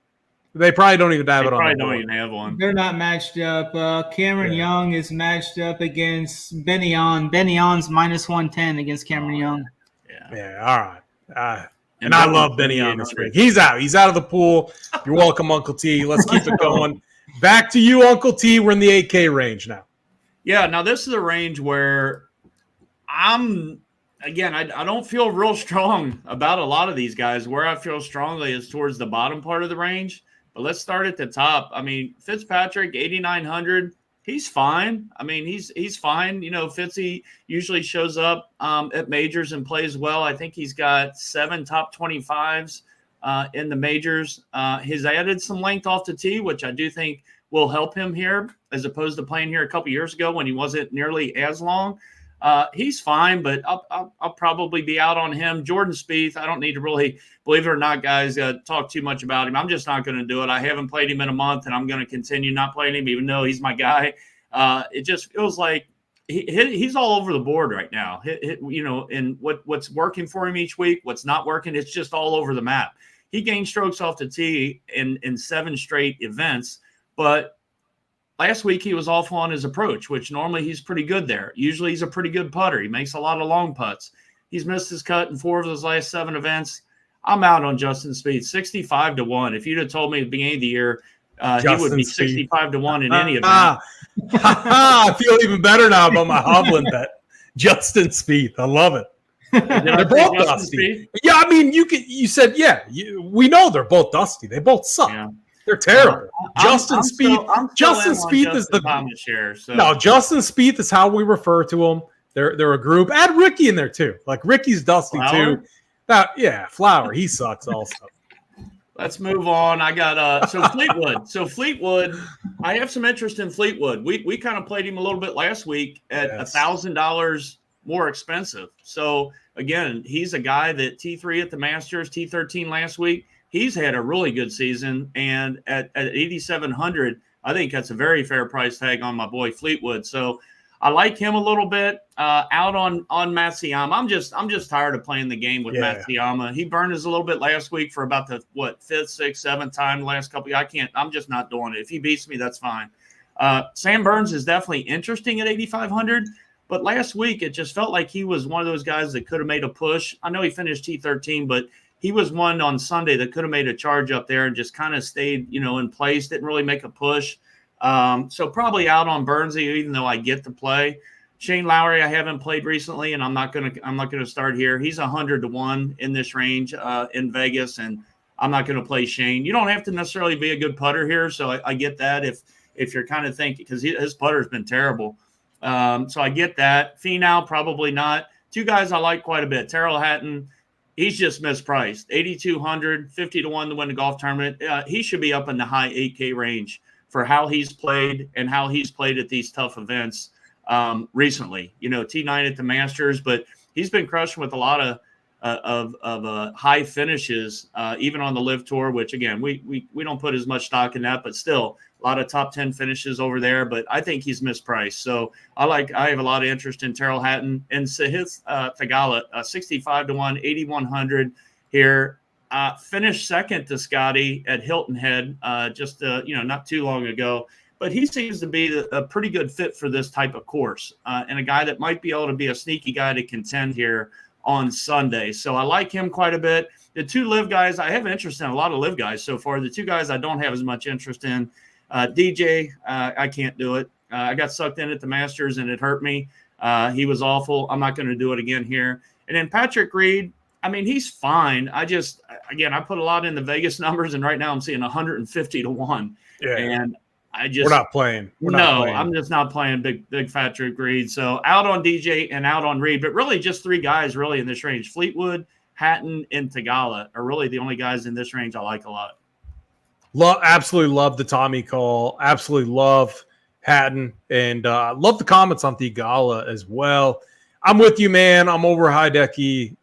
They probably don't even have it on. Probably don't even have one. They're not matched up. Cameron Young is matched up against Benny On. Benny On's minus 110 against Cameron Young. Yeah. All right. And I love Benny On this week. He's out. He's out of the pool. You're welcome, Uncle T. Let's keep it going. Back to you, Uncle T. We're in the 8K range now. Yeah. Now this is a range where I don't feel real strong about a lot of these guys. Where I feel strongly is towards the bottom part of the range. But let's start at the top. I mean, Fitzpatrick, 8,900. He's fine. I mean, he's fine. Fitzy usually shows up at majors and plays well. I think he's got 7 top 25s in the majors. He's added some length off the tee, which I do think will help him here, as opposed to playing here a couple years ago when he wasn't nearly as long. He's fine, but I'll probably be out on him. Jordan Spieth, I don't need to really, believe it or not, guys, talk too much about him. I'm just not going to do it. I haven't played him in a month, and I'm going to continue not playing him, even though he's my guy. It just feels like he's all over the board right now. And what's working for him each week, what's not working, it's just all over the map. He gained strokes off the tee in 7 straight events, but last week he was awful on his approach, which normally he's pretty good there. Usually he's a pretty good putter. He makes a lot of long putts. He's missed his cut in 4 of his last 7 events. I'm out on Justin Spieth, 65-1. If you'd have told me at the beginning of the year he would be 65-1 in any event. I feel even better now about my Hovland bet. Justin Spieth, I love it. They're both dusty. Yeah, I mean, you said we know they're both dusty. They both suck. Yeah. They're terrible. Justin Spieth is the share. So. No, Justin Spieth is how we refer to them. They're a group. Add Ricky in there too. Like Ricky's dusty too. Flower. He sucks also. Let's move on. I got Fleetwood. So Fleetwood, I have some interest in Fleetwood. We kind of played him a little bit last week at $1,000 more expensive. So again, he's a guy that T3 at the Masters, T13 last week. He's had a really good season, and at 8,700, I think that's a very fair price tag on my boy Fleetwood. So I like him a little bit. Out on Matsuyama, I'm just tired of playing the game with Matsuyama. He burned us a little bit last week for about the 5th, 6th, 7th time the last couple. I'm just not doing it. If he beats me, that's fine. Sam Burns is definitely interesting at 8,500, but last week it just felt like he was one of those guys that could have made a push. I know he finished T13, but he was one on Sunday that could have made a charge up there and just kind of stayed, in place, didn't really make a push. So probably out on Burnsy, even though I get the play. Shane Lowry, I haven't played recently, and I'm not gonna start here. He's 100-1 in this range in Vegas, and I'm not gonna play Shane. You don't have to necessarily be a good putter here, so I get that if you're kind of thinking, because his putter's been terrible. So I get that. Finau, probably not. 2 guys I like quite a bit. Terrell Hatton. He's just mispriced. 8,200, 50-1 to win the golf tournament. He should be up in the high 8K range for how he's played and how he's played at these tough events recently. T9 at the Masters, but he's been crushing with a lot high finishes, even on the Live Tour, which again we don't put as much stock in that, but still a lot of top 10 finishes over there. But I think he's mispriced, so I have a lot of interest in Terrell Hatton and Sahith Theegala, 65-1, 8,100 here. Finished second to Scotty at Hilton Head just not too long ago. But he seems to be a pretty good fit for this type of course, and a guy that might be able to be a sneaky guy to contend here on Sunday. So I like him quite a bit. The two Live guys, I have interest in a lot of Live guys so far. The two guys I don't have as much interest in, DJ, I can't do it. I got sucked in at the Masters and it hurt me. He was awful. I'm not going to do it again here. And then Patrick Reed, I mean, he's fine. I put a lot in the Vegas numbers, and right now I'm seeing 150-1. Yeah. And we're not playing. I'm just not playing big Patrick Reed. So out on DJ and out on Reed, but really just three guys really in this range. Fleetwood, Hatton, and Theegala are really the only guys in this range I like a lot. Absolutely love the Tommy call. Absolutely love Hatton, and love the comments on Theegala as well. I'm with you, man. I'm over Hideki.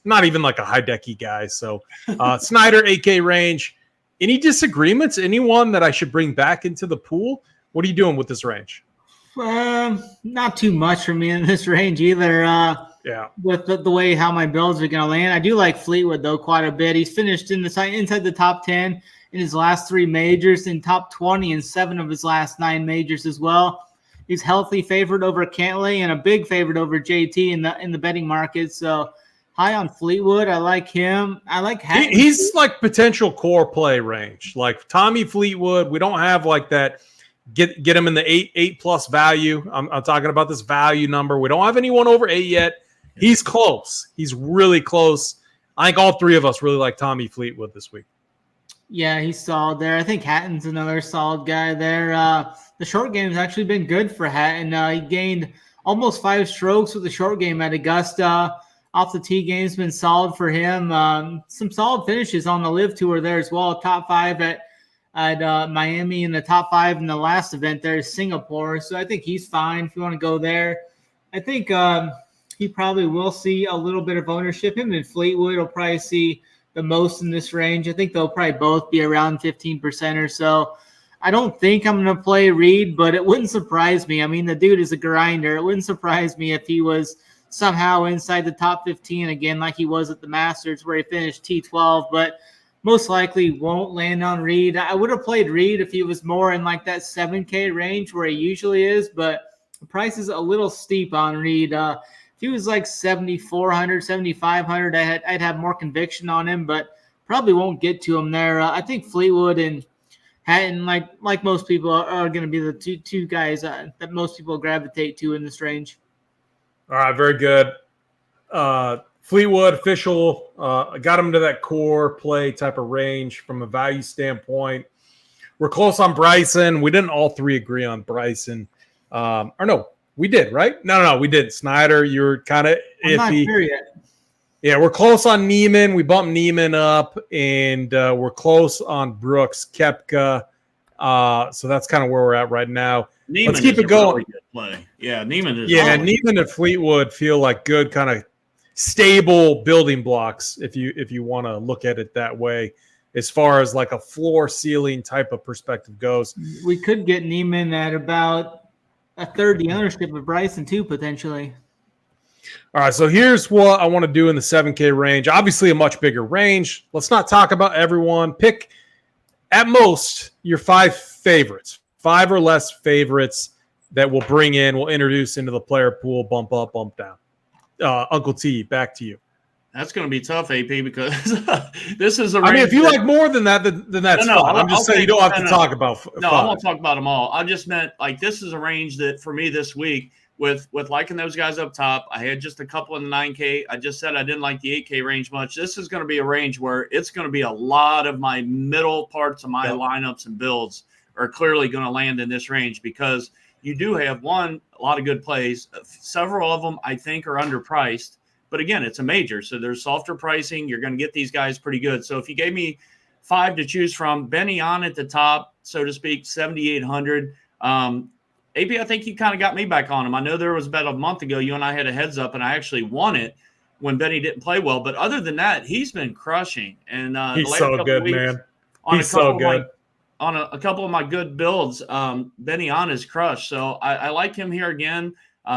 Not even like a Hideki guy. So Snyder, 8K range. Any disagreements? Anyone that I should bring back into the pool? What are you doing with this range? Not too much for me in this range either. With the way how my builds are going to land. I do like Fleetwood, though, quite a bit. He's finished inside the top 10 in his last 3 majors, and top 20 in 7 of his last 9 majors as well. He's healthy favored over Cantlay and a big favorite over JT in the betting market. So high on Fleetwood. I like him. I like Hatton. He's like potential core play range. Like Tommy Fleetwood, we don't have like that. Get him in the 8+ value. I'm talking about this value number. We don't have anyone over 8 yet. He's close. He's really close. I think all 3 of us really like Tommy Fleetwood this week. Yeah, he's solid there. I think Hatton's another solid guy there. The short game has actually been good for Hatton. He gained almost 5 strokes with the short game at Augusta. Off the tee game's been solid for him. Some solid finishes on the Live Tour there as well. Top 5 at Miami, and the top 5 in the last event there is Singapore. So I think he's fine if you want to go there. I think he probably will see a little bit of ownership. Him and Fleetwood will probably see the most in this range. I think they'll probably both be around 15% or so. I don't think I'm going to play Reed, but it wouldn't surprise me. I mean, the dude is a grinder. It wouldn't surprise me if he was somehow inside the top 15 again, like he was at the Masters where he finished T12, but most likely won't land on Reed. I would have played Reed if he was more in like that 7K range where he usually is, but the price is a little steep on Reed. If he was like 7,400, 7,500, I'd have more conviction on him, but probably won't get to him there. I think Fleetwood and Hatton, like most people, are going to be the two guys that most people gravitate to in this range. All right, very good. Fleetwood, official, got him to that core play type of range from a value standpoint. We're close on Bryson. We didn't all 3 agree on Bryson. Or no, we did, right? No, we didn't. Snyder, you're kind of iffy. I'm not sure yet. Yeah, we're close on Neiman. We bumped Neiman up, and we're close on Brooks, Koepka. So that's kind of where we're at right now. Neiman Let's keep it going. Really good play. Yeah, Neiman is. Yeah, solid. Neiman and Fleetwood feel like good kind of stable building blocks if you want to look at it that way, as far as like a floor ceiling type of perspective goes. We could get Neiman at about a third the ownership of Bryson too, potentially. All right, so here's what I want to do in the 7K range. Obviously a much bigger range. Let's not talk about everyone. Pick at most your 5 favorites, 5 or less favorites that we'll bring in, we'll introduce into the player pool, bump up, bump down. Uncle T, back to you. That's going to be tough, AP, because this is a range. I mean, if you like more than that, then that's fine. I'm just saying you don't have to talk about 5. No, I won't talk about them all. I just meant like this is a range that for me this week with liking those guys up top. I had just a couple in the 9K. I just said I didn't like the 8K range much. This is going to be a range where it's going to be a lot of my middle parts of my lineups and builds are clearly going to land in this range because you do have a lot of good plays. Several of them I think are underpriced, but again, it's a major. So there's softer pricing. You're going to get these guys pretty good. So if you gave me 5 to choose from, Benny on at the top, so to speak, 7,800. AP, I think you kind of got me back on him. I know there was about a month ago, you and I had a heads up and I actually won it. when Benny didn't play well. But other than that, he's been crushing. And he's so good, man. He's so good. On a couple of my good builds, Benny on is crushed. So I like him here again.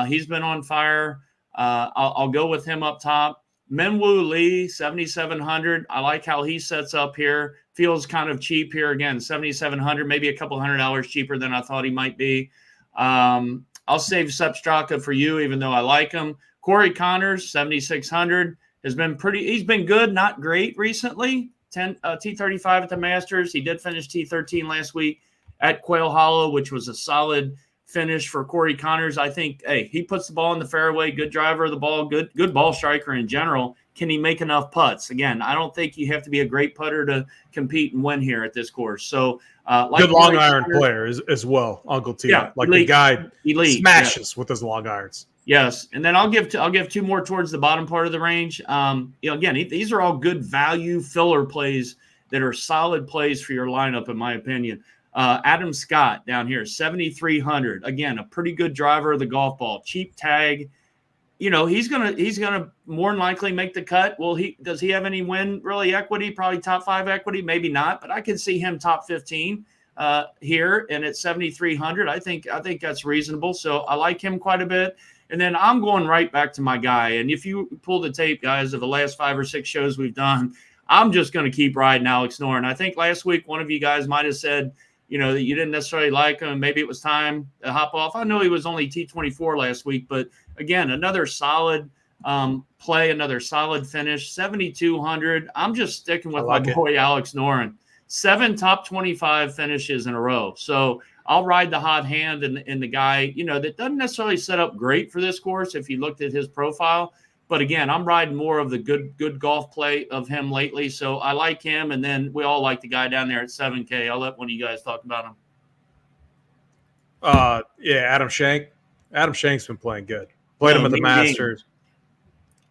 He's been on fire. I'll go with him up top. Minwoo Lee, 7,700. I like how he sets up here. Feels kind of cheap here again, 7,700, maybe a couple $100 cheaper than I thought he might be. I'll save Sepp Straka for you, even though I like him. Corey Connors, 7,600, he's been good, not great recently. T35 at the Masters. He did finish T13 last week at Quail Hollow, which was a solid finish for Corey Connors. I think, hey, he puts the ball in the fairway, good driver of the ball, good ball striker in general. Can he make enough putts? Again, I don't think you have to be a great putter to compete and win here at this course. So, good long iron player as well, Uncle T. Yeah, like elite, the guy elite, smashes with his long irons. Yes, and then I'll give two more towards the bottom part of the range. Again, these are all good value filler plays that are solid plays for your lineup, in my opinion. Adam Scott down here, 7,300. Again, a pretty good driver of the golf ball, cheap tag. He's gonna more than likely make the cut. Well, does he have any win really equity? Probably top 5 equity, maybe not. But I can see him top 15 here, and at 7,300, I think that's reasonable. So I like him quite a bit. And then I'm going right back to my guy. And if you pull the tape, guys, of the last 5 or 6 shows we've done, I'm just going to keep riding Alex Noren. I think last week one of you guys might have said, that you didn't necessarily like him. Maybe it was time to hop off. I know he was only T24 last week, but again, another solid play, another solid finish, 7,200. I'm just sticking with my boy Alex Noren. 7 top 25 finishes in a row. So I'll ride the hot hand and the guy, that doesn't necessarily set up great for this course if you looked at his profile. But again, I'm riding more of the good golf play of him lately. So I like him. And then we all like the guy down there at 7K. I'll let one of you guys talk about him. Yeah, Adam Shank. Adam Shank's been playing good. Played him at the Masters.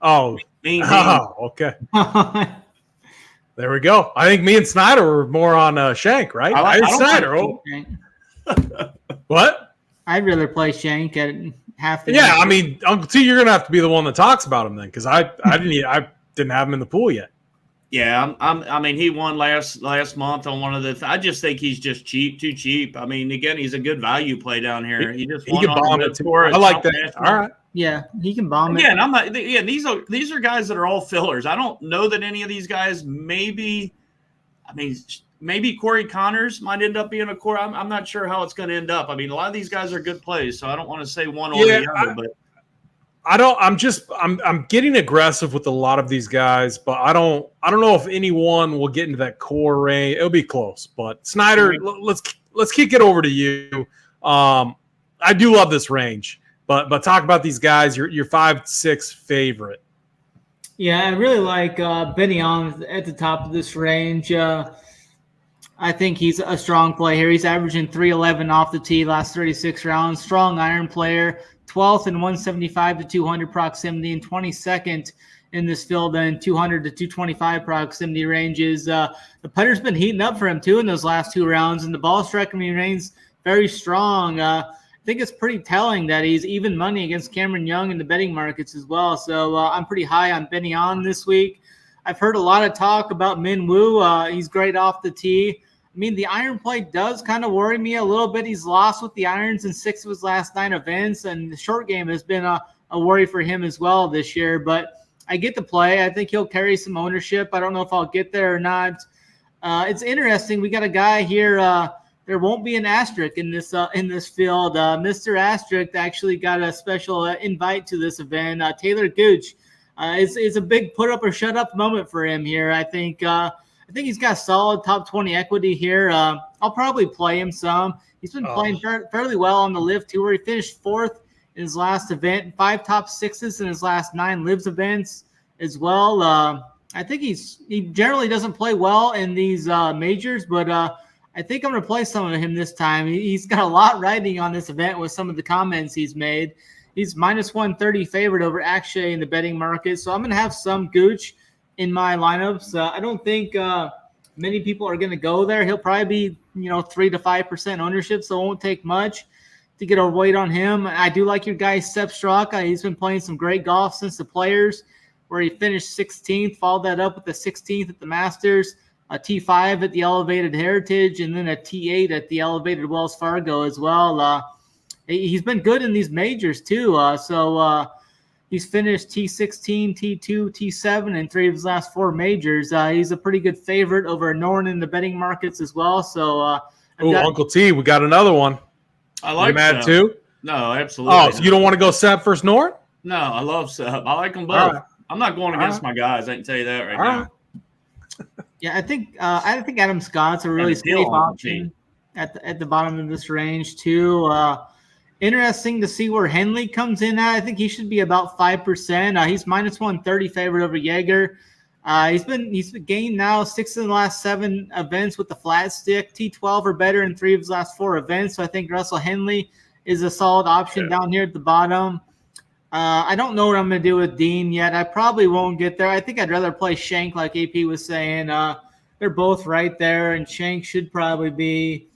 Oh, okay. There we go. I think me and Snyder were more on Shank, right? I like Snyder. What? I'd rather play Shank at half the. Yeah, I mean, Uncle T, you're gonna have to be the one that talks about him then, because I didn't have him in the pool yet. Yeah, I mean, he won last month on one of the. I just think he's just too cheap. I mean, again, he's a good value play down here. He can bomb it too. I like that. All right. Yeah, he can bomb it. Again, I'm not. Yeah, these are guys that are all fillers. I don't know that any of these guys. Maybe Corey Connors might end up being a core. I'm not sure how it's going to end up. I mean, a lot of these guys are good plays, so I don't want to say one or the other. But I'm getting aggressive with a lot of these guys, but I don't know if anyone will get into that core range. It'll be close, but Snyder, let's kick it over to you. I do love this range, but talk about these guys. Your 5-6 favorite. Yeah, I really like Benny on at the top of this range. I think he's a strong play here. He's averaging 311 off the tee last 36 rounds. Strong iron player. 12th in 175 to 200 proximity and 22nd in this field in 200 to 225 proximity ranges. The putter's been heating up for him too in those last 2 rounds, and the ball striking remains very strong. I think it's pretty telling that he's even money against Cameron Young in the betting markets as well. So I'm pretty high on Benny on this week. I've heard a lot of talk about Min Woo. He's great off the tee. I mean, the iron play does kind of worry me a little bit. He's lost with the irons in 6 of his last 9 events, and the short game has been a worry for him as well this year. But I get the play. I think he'll carry some ownership. I don't know if I'll get there or not. It's interesting. We got a guy here. There won't be an asterisk in this field. Mr. Asterisk actually got a special invite to this event. Taylor Gooch. It's a big put up or shut up moment for him here. I think he's got solid top 20 equity here. I'll probably play him some. He's been playing fairly well on the Live Tour. He finished 4th in his last event, 5 top 6s in his last 9 Lives events as well. I think he generally doesn't play well in these majors, but I think I'm going to play some of him this time. He's got a lot riding on this event with some of the comments he's made. He's minus 130 favorite over Akshay in the betting market, so I'm going to have some Gooch in my lineups. I don't think many people are going to go there. He'll probably be 3 to 5% ownership, so it won't take much to get a weight on him. I do like your guy Sepp Straka. He's been playing some great golf since the Players. where he finished 16th, followed that up with a 16th at the Masters, a T5 at the Elevated Heritage, and then a T8 at the Elevated Wells Fargo as well. He's been good in these majors too. He's finished T16, T2, T7 in 3 of his last 4 majors. He's a pretty good favorite over Norn in the betting markets as well. Uncle T, we got another one. I like Seb too. No, absolutely. Oh, so you don't want to go Seb versus Norn? No, I love Seb. I like them both. Right. I'm not going against my guys. I can tell you that right now. Yeah, I think Adam Scott's a really safe option at the bottom of this range too. Interesting to see where Henley comes in at. I think he should be about 5%. He's minus 130 favorite over Jaeger. He's been gained now 6 of the last 7 events with the flat stick, T12 or better in 3 of his last 4 events. So I think Russell Henley is a solid option down here at the bottom. I don't know what I'm going to do with Dean yet. I probably won't get there. I think I'd rather play Shank like AP was saying. They're both right there, and Shank should probably be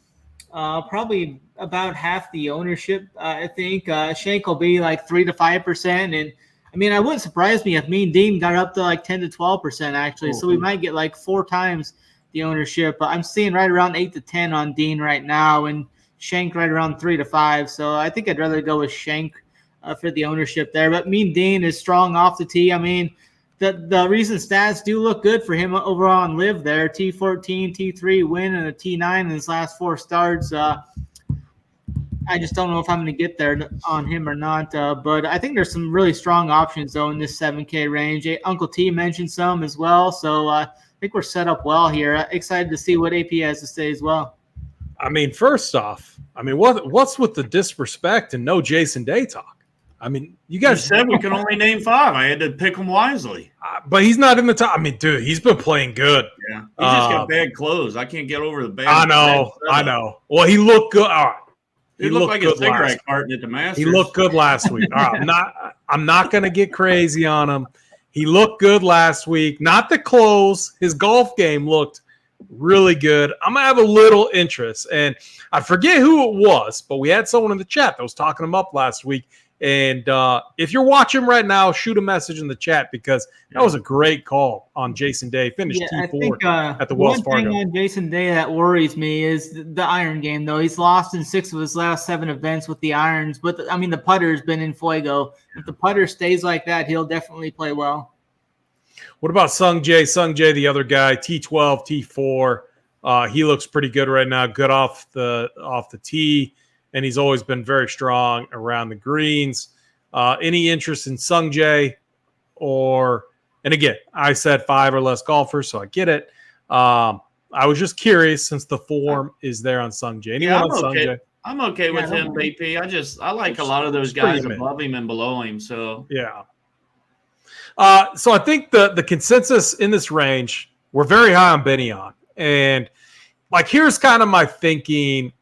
about half the ownership. I think Shank will be like 3 to 5%, and I mean, I wouldn't surprise me if me and Dean got up to like 10 to 12% actually. So we might get like 4 times the ownership. I'm seeing right around 8 to 10 on Dean right now, and Shank right around 3 to 5. So I think I'd rather go with Shank for the ownership there. But Mean Dean is strong off the tee. I mean, the recent stats do look good for him overall on Live there. T14, T3 win, and a T9 in his last 4 starts. I just don't know if I'm going to get there on him or not. But I think there's some really strong options, though, in this 7K range. Uncle T mentioned some as well. So I think we're set up well here. Excited to see what AP has to say as well. I mean, first off, what's with the disrespect and no Jason Day talk? I mean, you guys said we can only name 5. I had to pick him wisely. But he's not in the top. I mean, dude, he's been playing good. Yeah, he just got bad clothes. I can't get over the bad. I know. Well, he looked good. All right. He looked like a cigarette carton at the Masters. He looked good last week. All right, I'm not going to get crazy on him. He looked good last week. Not the clothes. His golf game looked really good. I'm going to have a little interest. And I forget who it was, but we had someone in the chat that was talking him up last week. And if you're watching right now, shoot a message in the chat because that was a great call on Jason Day. Finished T4 at the Wells Fargo. One thing on Jason Day that worries me is the iron game, though. He's lost in 6 of his last 7 events with the irons. But, the putter's been in fuego. If the putter stays like that, he'll definitely play well. What about Sung Jae? Sung Jae, the other guy, T12, T4. He looks pretty good right now. Good off the tee. And he's always been very strong around the greens. Any interest in Sung Jae? And again, I said 5 or less golfers, so I get it. I was just curious since the form is there on Sung Jae. Anyone on Sung Jae? I'm okay with him, BP. I like a lot of those guys above him and below him. So yeah. So I think the consensus in this range, we're very high on Benyon. And like here's kind of my thinking.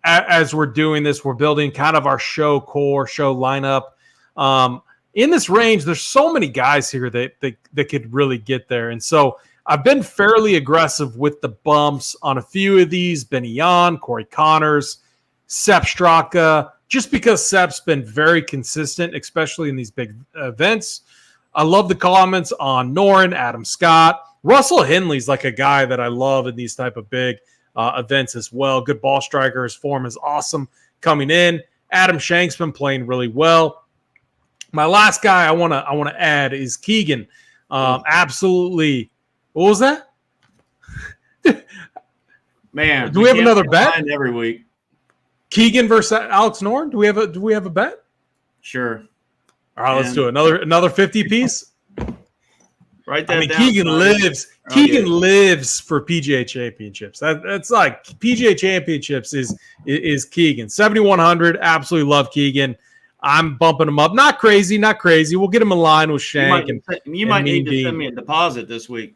As we're doing this, we're building kind of our show lineup. In this range, there's so many guys here that could really get there. And so I've been fairly aggressive with the bumps on a few of these. Benyon, Corey Connors, Sepp Straka, just because Sepp's been very consistent, especially in these big events. I love the comments on Noren, Adam Scott. Russell Henley's like a guy that I love in these type of big events as well. Good ball striker. His form is awesome coming in. Adam Shank's been playing really well. My last guy I want to add is Keegan. Absolutely. What was that? Man, do we have another bet every week? Keegan versus Alex Noren. Do we have a bet? Sure. All right, let's do it. Another 50 piece. Write that down. Keegan lives for PGA Championships. That's like PGA Championships is Keegan. 7,100. Absolutely love Keegan. I'm bumping him up. Not crazy. We'll get him in line with Shank. You might need to send me a deposit this week.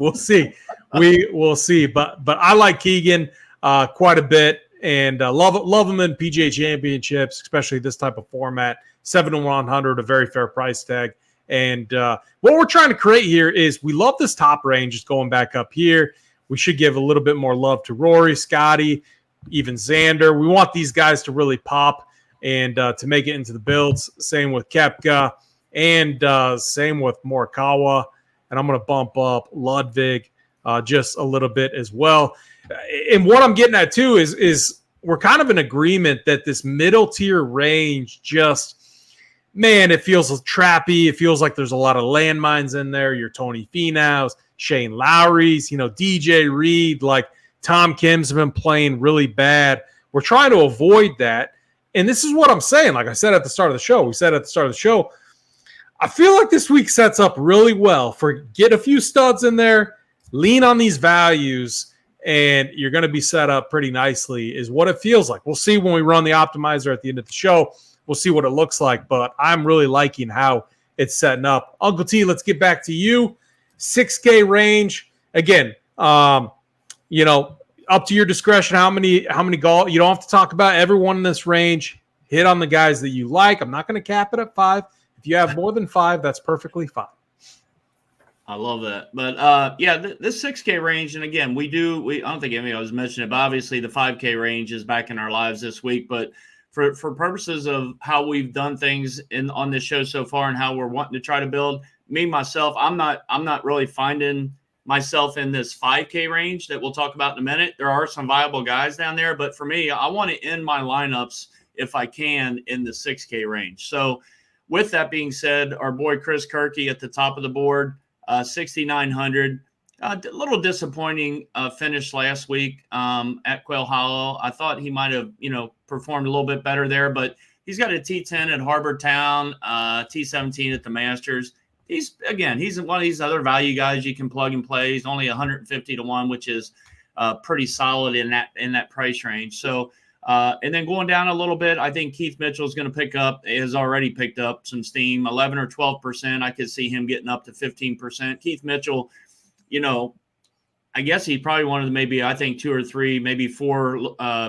We'll see. We will see. But I like Keegan quite a bit and love him in PGA Championships, especially this type of format. 7,100, a very fair price tag. And what we're trying to create here is we love this top range just going back up here. We should give a little bit more love to Rory, Scotty, even Xander. We want these guys to really pop and to make it into the builds. Same with Koepka And same with Morikawa. And I'm going to bump up Ludwig just a little bit as well. And what I'm getting at, too, is we're kind of in agreement that this middle tier range just, man, it feels trappy. It feels like there's a lot of landmines in there. Your Tony Finau's, Shane Lowry's, DJ Reed, like Tom Kim's been playing really bad. We're trying to avoid that. And this is what I'm saying. Like I said at the start of the show, I feel like this week sets up really well for get a few studs in there, lean on these values, and you're going to be set up pretty nicely is what it feels like. We'll see when we run the optimizer at the end of the show. We'll see what it looks like, but I'm really liking how it's setting up. Uncle T, let's get back to you. 6K range. Again, up to your discretion how many golf. You don't have to talk about everyone in this range. Hit on the guys that you like. I'm not going to cap it at 5. If you have more than 5, that's perfectly fine. I love that. But this 6K range, and again, I don't think anybody was mentioning it, but obviously the 5K range is back in our lives this week. But for purposes of how we've done things on this show so far and how we're wanting to try to build, myself, I'm not really finding myself in this 5K range that we'll talk about in a minute. There are some viable guys down there, but for me, I want to end my lineups if I can in the 6K range. So with that being said, our boy Chris Kirky at the top of the board, 6,900. A little disappointing finish last week at Quail Hollow. I thought he might have, performed a little bit better there, but he's got a T10 at Harbor Town, T17 at the Masters. He's one of these other value guys you can plug and play. He's only 150 to 1, which is pretty solid in that price range. So, and then going down a little bit, I think Keith Mitchell is going to has already picked up some steam, 11 or 12%. I could see him getting up to 15%. Keith Mitchell, I guess he's probably one of the maybe, I think 2 or 3, maybe 4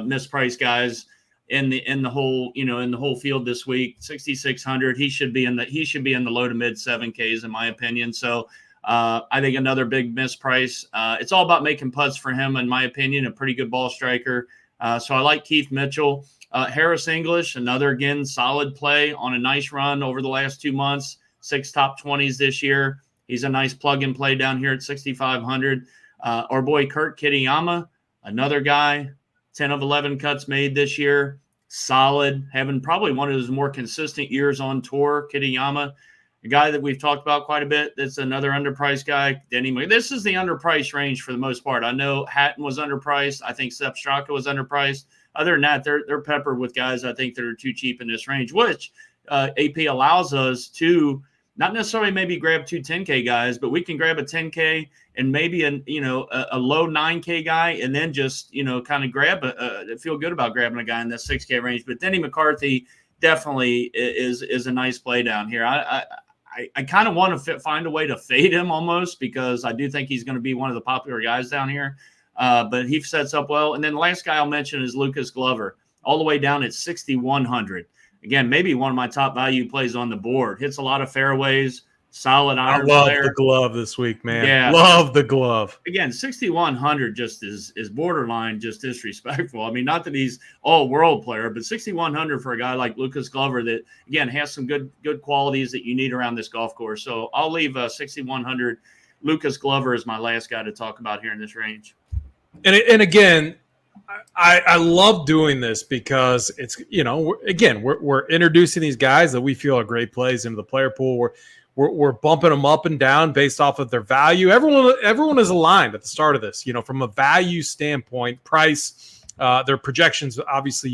mispriced guys in the whole field this week. 6,600. He should be in the low to mid 7Ks in my opinion. So I think another big misprice. It's all about making putts for him, in my opinion. A pretty good ball striker. So I like Keith Mitchell. Harris English, another, again, solid play on a nice run over the last 2 months. 6 top 20s this year. He's a nice plug and play down here at 6,500. Our boy Kurt Kitayama, another guy, 10 of 11 cuts made this year. Solid, having probably one of his more consistent years on tour. Kitayama, a guy that we've talked about quite a bit. That's another underpriced guy. This is the underpriced range for the most part. I know Hatton was underpriced. I think Sepp Straka was underpriced. Other than that, they're peppered with guys I think that are too cheap in this range, which AP allows us to not necessarily maybe grab 2 10K guys, but we can grab a 10K and maybe a low 9K guy, and then just kind of grab feel good about grabbing a guy in that 6K range. But Denny McCarthy definitely is a nice play down here. I kind of want to find a way to fade him almost, because I do think he's going to be one of the popular guys down here. But he sets up well. And then the last guy I'll mention is Lucas Glover, all the way down at 6,100. Again, maybe one of my top value plays on the board. Hits a lot of fairways, solid iron player. I love the glove this week, man. Yeah. Love the glove. Again, 6,100 just is borderline just disrespectful. I mean, not that he's all-world player, but 6,100 for a guy like Lucas Glover that, again, has some good qualities that you need around this golf course. So I'll leave 6,100. Lucas Glover is my last guy to talk about here in this range. And again, I love doing this because it's, we're introducing these guys that we feel are great plays into the player pool. We're bumping them up and down based off of their value. Everyone is aligned at the start of this, from a value standpoint, price, their projections, obviously,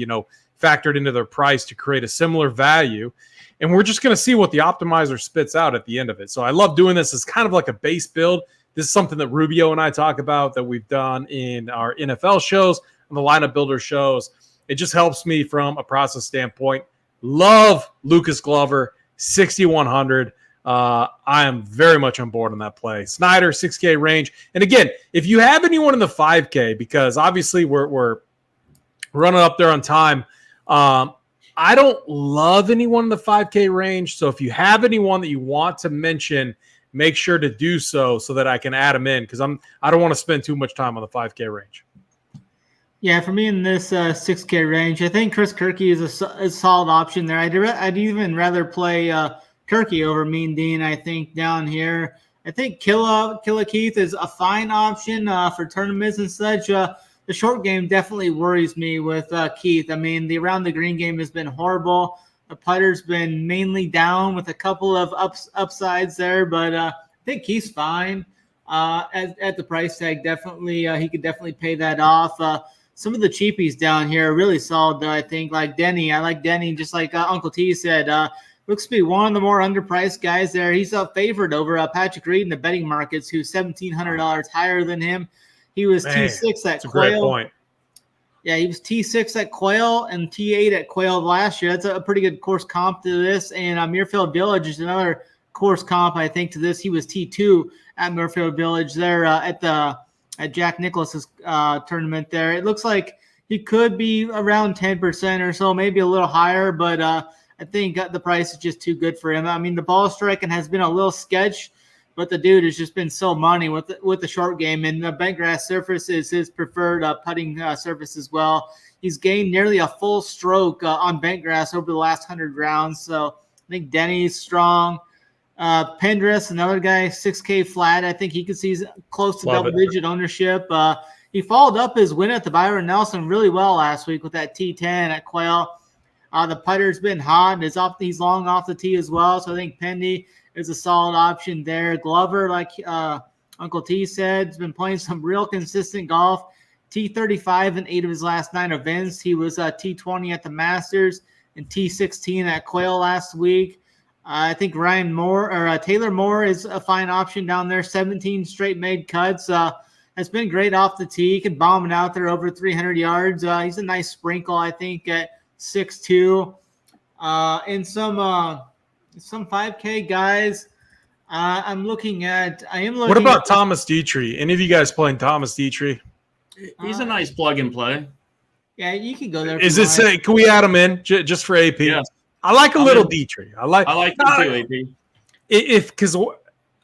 factored into their price to create a similar value. And we're just going to see what the optimizer spits out at the end of it. So I love doing this as kind of like a base build. This is something that Rubio and I talk about, that we've done in our NFL shows, and the lineup builder shows. It just helps me from a process standpoint. Love Lucas Glover, 6,100. I am very much on board on that play. Snyder, 6K range. And again, if you have anyone in the 5K, because obviously we're running up there on time, I don't love anyone in the 5K range. So if you have anyone that you want to mention, make sure to do so that I can add them in, because I don't want to spend too much time on the 5K range. Yeah, for me in this 6K range, I think Chris Kirky is a solid option there. I'd even rather play Kirky over Mean Dean, I think, down here. I think Killa Keith is a fine option for tournaments and such. The short game definitely worries me with Keith. I mean, the around the green game has been horrible. The putter's been mainly down with a couple of upsides there, but I think Keith's fine at the price tag. Definitely, he could definitely pay that off. Some of the cheapies down here are really solid, I think, like Denny. I like Denny, just like Uncle T said. Looks to be one of the more underpriced guys there. He's favored over Patrick Reed in the betting markets, who's $1,700 higher than him. He was T6 at Quail. Great point. Yeah, he was T6 at Quail and T8 at Quail last year. That's a pretty good course comp to this. And Muirfield Village is another course comp, I think, to this. He was T2 at Muirfield Village there at Jack Nicklaus's tournament there. It looks like he could be around 10% or so, maybe a little higher, but I think the price is just too good for him. I mean, the ball striking has been a little sketch, but the dude has just been so money with the short game, and the bentgrass surface is his preferred putting surface as well. He's gained nearly a full stroke on bentgrass over the last 100 rounds, so I think Denny's strong. Pendress, another guy, 6K flat. I think he could see close to double-digit ownership. He followed up his win at the Byron Nelson really well last week with that T10 at Quail. The putter's been hot. He's long off the tee as well, so I think Pendy is a solid option there. Glover, like Uncle T said, has been playing some real consistent golf. T35 in 8 of his last 9 events. He was T20 at the Masters and T16 at Quail last week. I think Taylor Moore is a fine option down there. 17 straight made cuts. Has been great off the tee. He can bomb it out there over 300 yards. He's a nice sprinkle, I think, at 6'2". And some 5K guys. I am looking. What about Thomas Dietrich? Any of you guys playing Thomas Dietrich? He's a nice plug and play. Yeah, you can go there. Can we add him in just for AP? Yeah. I like a little Dietrich. I like him too, AP. Because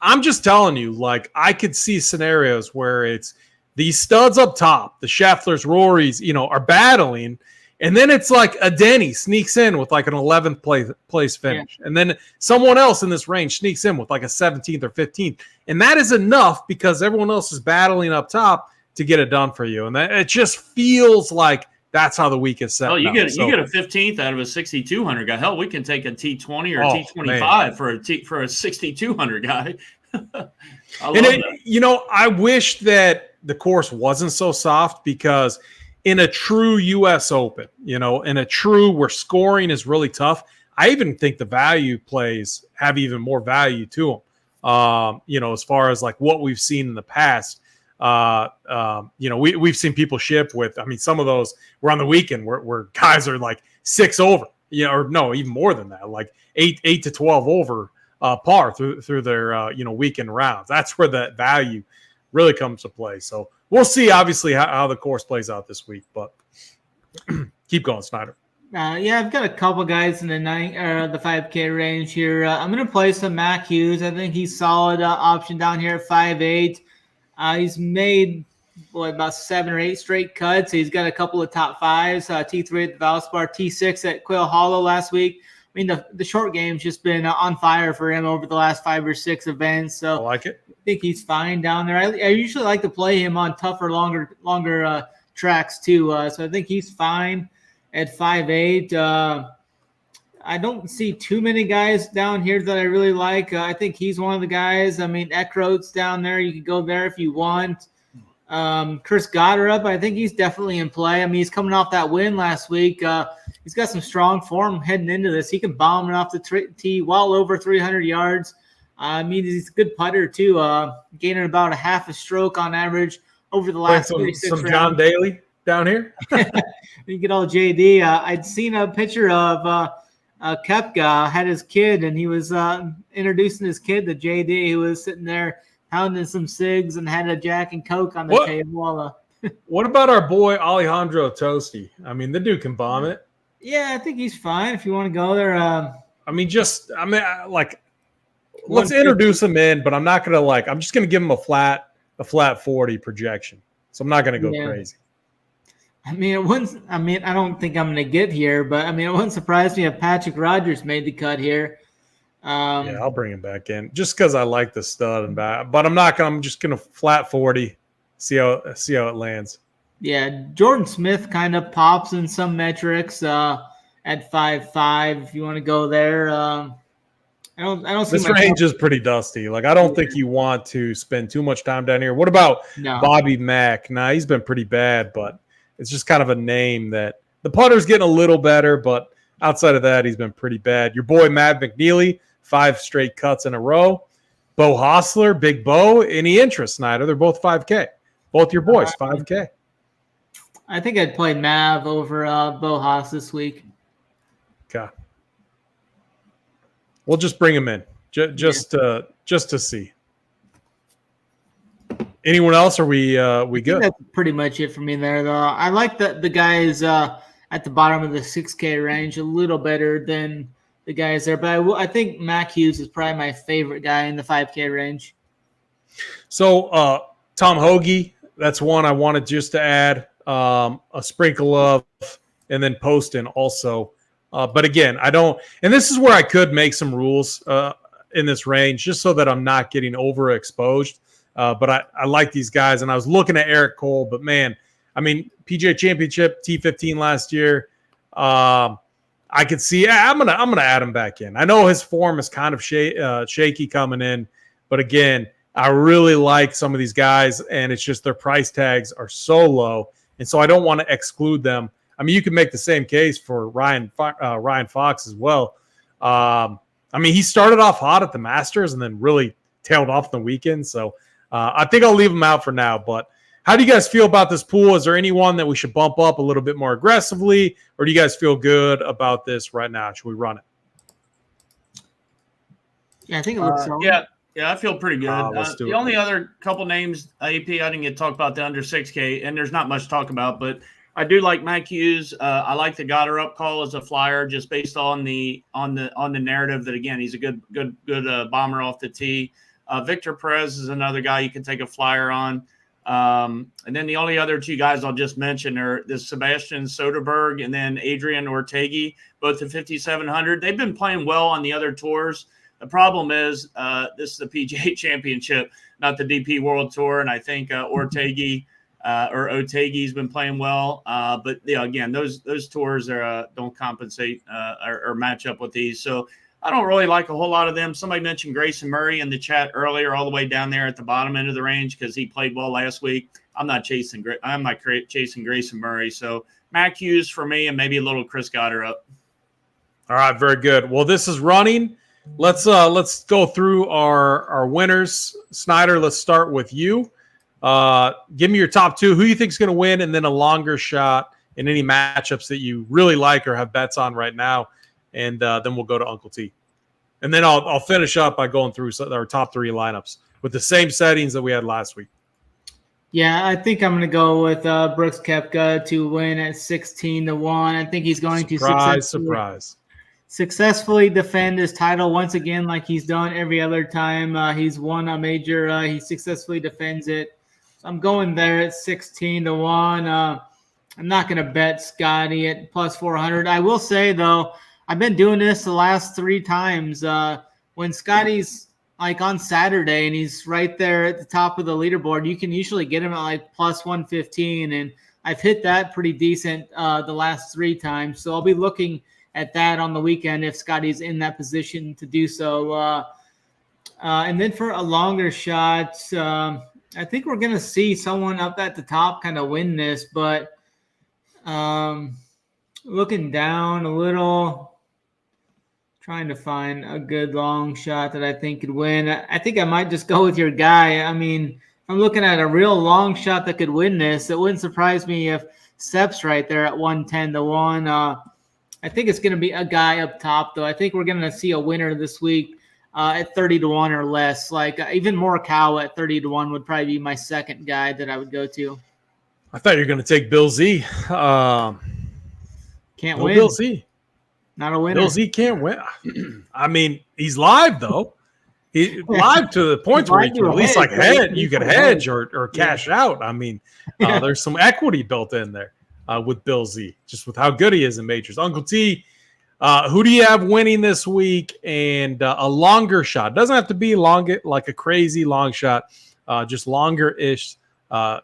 I'm just telling you, like, I could see scenarios where it's these studs up top, the Schefflers, Rorys, are battling. And then it's like a Denny sneaks in with like an 11th place finish. Yeah. And then someone else in this range sneaks in with like a 17th or 15th. And that is enough because everyone else is battling up top to get it done for you. And it just feels like that's how the week is set. Oh, you get a 15th out of a 6,200 guy. Hell, we can take a T20 or a T25 for a 6,200 guy. I wish that the course wasn't so soft because in a true U.S. Open, in a true where scoring is really tough, I even think the value plays have even more value to them. As far as like what we've seen in the past, we've seen people ship with. I mean, some of those were on the weekend where guys are like 6 over, or no, even more than that, like 8 to 12 over par through their weekend rounds. That's where that value really comes to play. So we'll see, obviously, how the course plays out this week. But keep going, Snyder. I've got a couple guys in the 5K range here. I'm going to play some Mac Hughes. I think he's solid option down here at 5'8". He's made about 7 or 8 straight cuts. He's got a couple of top fives. T3 at the Valspar, T6 at Quail Hollow last week. I mean, the short game's just been on fire for him over the last 5 or 6 events. So I like it. I think he's fine down there. I usually like to play him on tougher, longer tracks too. So I think he's fine at 5'8". I don't see too many guys down here that I really like. I think he's one of the guys. I mean, Eckroat's down there. You could go there if you want. Chris Goddard, I think he's definitely in play. I mean, he's coming off that win last week. He's got some strong form heading into this. He can bomb it off the tee well over 300 yards. I mean, he's a good putter too, gaining about a half a stroke on average over the last 36 rounds. Some John Daly down here. You get all JD. I'd seen a picture of Koepka had his kid, and he was introducing his kid to JD, who was sitting there pounding some cigs and had a Jack and Coke on the table. What about our boy Alejandro Tosti? I mean, the dude can bomb it. Yeah, I think he's fine if you want to go there. Let's introduce him in, but I'm not going to I'm just going to give him a flat 40 projection. So I'm not going to go crazy. I don't think I'm going to get here, but I mean, it wouldn't surprise me if Patrick Rogers made the cut here. Yeah, I'll bring him back in just because I like the stud and back. But I'm not gonna. I'm just gonna flat 40. See how it lands. Yeah, Jordan Smith kind of pops in some metrics at 5.5. If you want to go there, I don't see this range is pretty dusty. Like I don't think you want to spend too much time down here. What about Bobby Mack? Nah, he's been pretty bad, but it's just kind of a name that the putter's getting a little better, but outside of that, he's been pretty bad. Your boy Matt McNeely, 5 straight cuts in a row. Bo Hostler, Big Bo. Any interest, Snyder? They're both 5K. Both your boys, 5K. I think I'd play Mav over Bo Haas this week. Okay. We'll just bring him in just to see. Anyone else? Are we good? That's pretty much it for me there, though. I like the guys at the bottom of the 6K range a little better than the guys there, but I think Mac Hughes is probably my favorite guy in the 5K range. So Tom Hoagie, that's one I wanted just to add a sprinkle of, and then Poston also. But again, I don't, and this is where I could make some rules in this range just so that I'm not getting overexposed. But I like these guys, and I was looking at Eric Cole, but man, I mean, PGA Championship T15 last year. I could see. I'm gonna add him back in. I know his form is kind of shaky coming in, but again, I really like some of these guys, and it's just their price tags are so low, and so I don't want to exclude them. I mean, you can make the same case for Ryan Fox as well. I mean, he started off hot at the Masters and then really tailed off the weekend. So I think I'll leave him out for now. But how do you guys feel about this pool? Is there anyone that we should bump up a little bit more aggressively, or do you guys feel good about this right now? Should we run it? Yeah, I think it looks so. Yeah, I feel pretty good. The only other couple names, AP, I didn't get to talk about the under 6K, and there's not much to talk about, but I do like Mac Hughes. I like the Goddard up call as a flyer, just based on the narrative that, again, he's a good bomber off the tee. Victor Perez is another guy you can take a flyer on. And then the only other 2 guys I'll just mention are this Sebastian Soderberg and then Adrian Ortegi, both at 5,700. They've been playing well on the other tours. The problem is this is the PGA Championship, not the DP World Tour, and I think Otegi's been playing well, but again, those tours don't compensate or match up with these. So I don't really like a whole lot of them. Somebody mentioned Grayson Murray in the chat earlier, all the way down there at the bottom end of the range because he played well last week. I'm not chasing Grayson Murray. So Mac Hughes for me, and maybe a little Chris Goddard up. All right, very good. Well, this is running. Let's go through our winners. Snyder, let's start with you. Give me your top 2. Who you think is going to win, and then a longer shot in any matchups that you really like or have bets on right now, and then we'll go to Uncle T. And then I'll finish up by going through our top 3 lineups with the same settings that we had last week. Yeah, I think I'm going to go with Brooks Koepka to win at 16-1. I think he's going to successfully defend his title once again, like he's done every other time he's won a major. He successfully defends it. I'm going there at 16-1. I'm not going to bet Scotty at plus 400. I will say, though, I've been doing this the last 3 times. When Scotty's like on Saturday and he's right there at the top of the leaderboard, you can usually get him at like plus 115. And I've hit that pretty decent the last 3 times. So I'll be looking at that on the weekend if Scotty's in that position to do so. And then for a longer shot, I think we're going to see someone up at the top kind of win this, but looking down a little, trying to find a good long shot that I think could win. I think I might just go with your guy. I mean, I'm looking at a real long shot that could win this. It wouldn't surprise me if Sepp's right there at 110-1. I think it's going to be a guy up top, though. I think we're going to see a winner this week at 30-1 or less. Like even Morikawa at 30-1 would probably be my second guy that I would go to. I thought you were going to take Bill Z. Can't win. Bill Z. Not a winner. Bill Z can't win. I mean, he's live though. He live to the points where you can at least like you can hedge or cash out. I mean, there's some equity built in there with Bill Z, just with how good he is in majors. Uncle T, Who do you have winning this week? And a longer shot. Doesn't have to be long, like a crazy long shot. Just longer-ish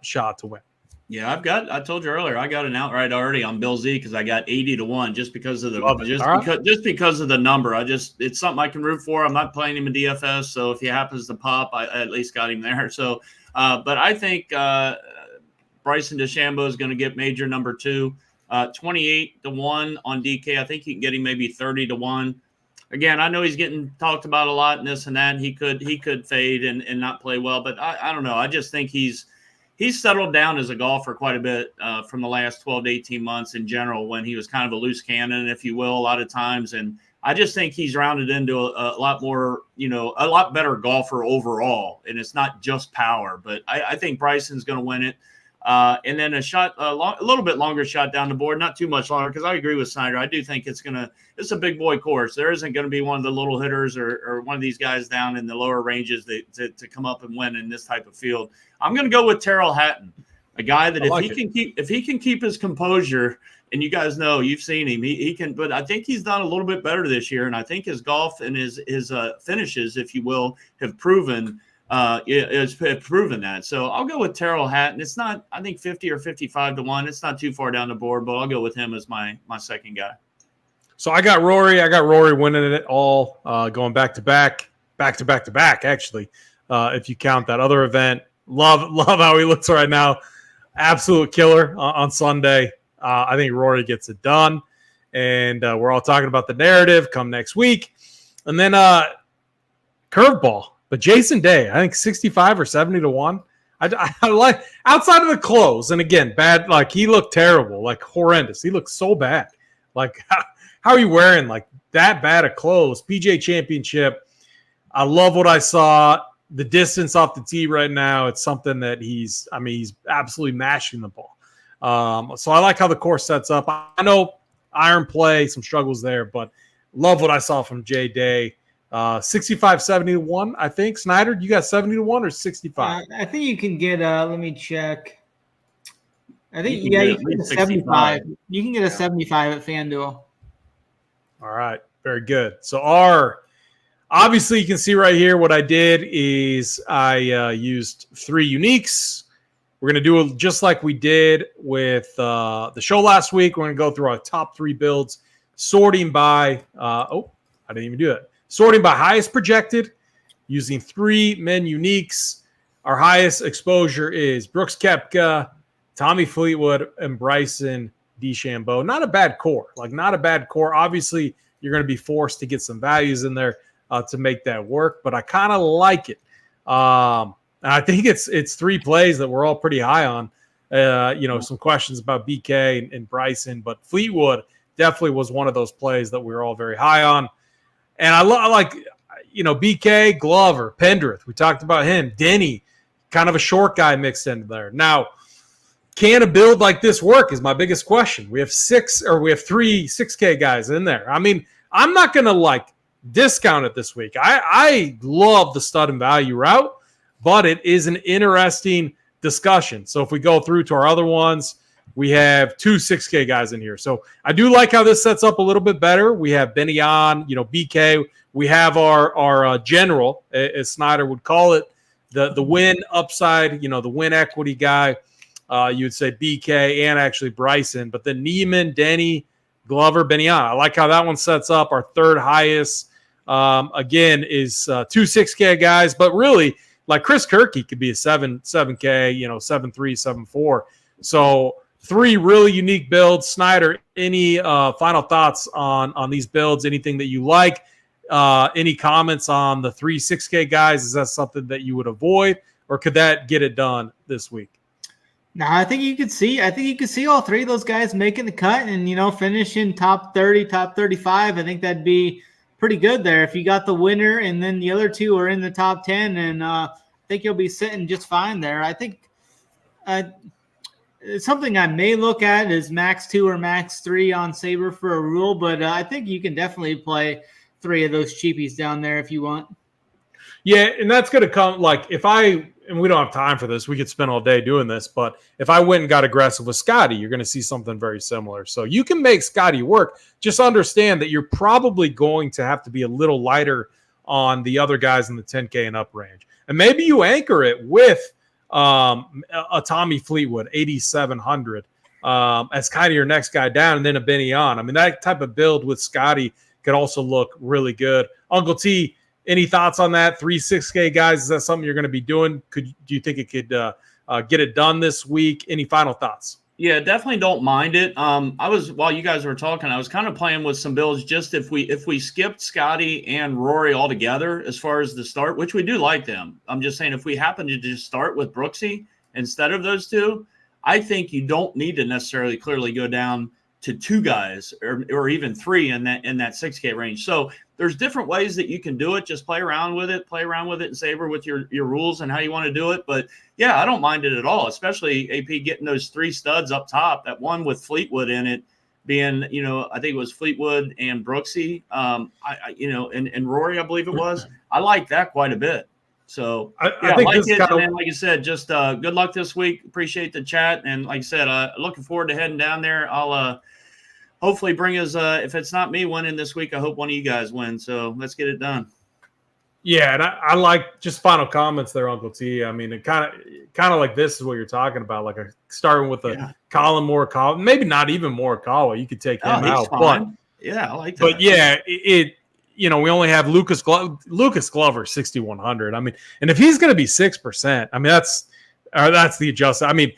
shot to win. Yeah, I told you earlier, I got an outright already on Bill Z because I got 80-1 just because of the because of the number. It's something I can root for. I'm not playing him in DFS, so if he happens to pop, I at least got him there. So, but I think Bryson DeChambeau is going to get major number 2, 28-1 on DK. I think you can get him maybe 30-1. Again, I know he's getting talked about a lot and this and that. And he could fade and not play well, but I don't know. I just think he's settled down as a golfer quite a bit from the last 12 to 18 months in general, when he was kind of a loose cannon, if you will, a lot of times. And I just think he's rounded into a lot more, a lot better golfer overall. And it's not just power, but I think Bryson's going to win it. And then a little bit longer shot down the board, not too much longer, because I agree with Snyder. I do think it's a big boy course. There isn't going to be one of the little hitters or one of these guys down in the lower ranges to come up and win in this type of field. I'm going to go with Terrell Hatton, a guy that if he can keep his composure, and you guys know, you've seen him, he can. But I think he's done a little bit better this year, and I think his golf and his finishes, if you will, have proven. It's proven that. So I'll go with Terrell Hatton. It's not, I think, 50 or 55-1. It's not too far down the board, but I'll go with him as my second guy. So I got Rory. Winning it all, going back to back, actually. If you count that other event, love how he looks right now. Absolute killer on Sunday. I think Rory gets it done, and we're all talking about the narrative come next week, and then curveball. But Jason Day, I think 65 or 70-1. I like, outside of the close, and again, bad. Like, he looked terrible, like horrendous. He looked so bad. Like, how are you wearing like that bad a close? PGA Championship. I love what I saw. The distance off the tee right now, it's something that he's absolutely mashing the ball. So I like how the course sets up. I know iron play, some struggles there, but love what I saw from Jay Day. 65-71, I think. Snyder, you got 70-1 or 65? I think you can get let me check. I think you can get a 75. You can get a 75 at FanDuel. All right, very good. So obviously you can see right here what I did is I used 3 uniques. We're going to do it just like we did with the show last week. We're going to go through our top 3 builds, sorting by I didn't even do that. Sorting by highest projected, using 3 men uniques. Our highest exposure is Brooks Koepka, Tommy Fleetwood, and Bryson DeChambeau. Not a bad core. Obviously, you're going to be forced to get some values in there to make that work, but I kind of like it. And I think it's 3 plays that we're all pretty high on. Some questions about BK and Bryson, but Fleetwood definitely was one of those plays that we were all very high on. And I like, BK, Glover, Pendrith. We talked about him. Denny, kind of a short guy mixed in there. Now, can a build like this work is my biggest question. We have 3 6K guys in there. I mean, I'm not going to discount it this week. I love the stud and value route, but it is an interesting discussion. So if we go through to our other ones, we have 2 6K guys in here. So I do like how this sets up a little bit better. We have Benny on, BK. We have our general, as Snyder would call it, the win upside, the win equity guy. You would say BK and actually Bryson. But then Neiman, Denny, Glover, Benny on. I like how that one sets up. Our third highest, again, is 2 6K guys. But really, like Chris Kirky could be a 7K, 7.3, 7.4. So 3 really unique builds. Snyder, any final thoughts on these builds? Anything that you like? Any comments on the 3 6K guys? Is that something that you would avoid, or could that get it done this week? No, I think you could see all 3 of those guys making the cut and finishing top 30, top 35. I think that'd be pretty good there if you got the winner and then the other 2 are in the top 10, and I think you'll be sitting just fine there. I think something I may look at is max 2 or max 3 on Saber for a rule, but I think you can definitely play 3 of those cheapies down there if you want. Yeah, and that's going to come, like, and we don't have time for this, we could spend all day doing this, but if I went and got aggressive with Scotty, you're going to see something very similar. So you can make Scotty work. Just understand that you're probably going to have to be a little lighter on the other guys in the 10K and up range. And maybe you anchor it with a Tommy Fleetwood, 8,700, as kind of your next guy down, and then a Benny on. I mean, that type of build with Scotty could also look really good. Uncle T, any thoughts on that? 6K guys, is that something you're going to be doing? Do you think it could get it done this week? Any final thoughts? Yeah, definitely don't mind it. While you guys were talking, I was kind of playing with some builds. Just if we skipped Scotty and Rory altogether as far as the start, which we do like them. I'm just saying if we happen to just start with Brooksy instead of those two, I think you don't need to necessarily clearly go down to 2 guys or even 3 in that 6K range. So there's different ways that you can do it. Just play around with it and Saber with your rules and how you want to do it. But yeah, I don't mind it at all, especially AP getting those 3 studs up top. That one with Fleetwood in it being, I think it was Fleetwood and Brooksy, and Rory, I believe it was. I like that quite a bit. So I think like it. And then, like you said, just good luck this week. Appreciate the chat. And like I said, looking forward to heading down there. I'll hopefully bring us, if it's not me winning this week, I hope one of you guys win. So let's get it done. Yeah, and I like just final comments there, Uncle T. I mean, it kind of like this is what you're talking about, like starting with Colin Morikawa, maybe not even Morikawa. You could take him out, but yeah, I like that. But yeah, we only have Lucas Glover 6,100. I mean, and if he's going to be 6%, I mean that's the adjustment. I mean,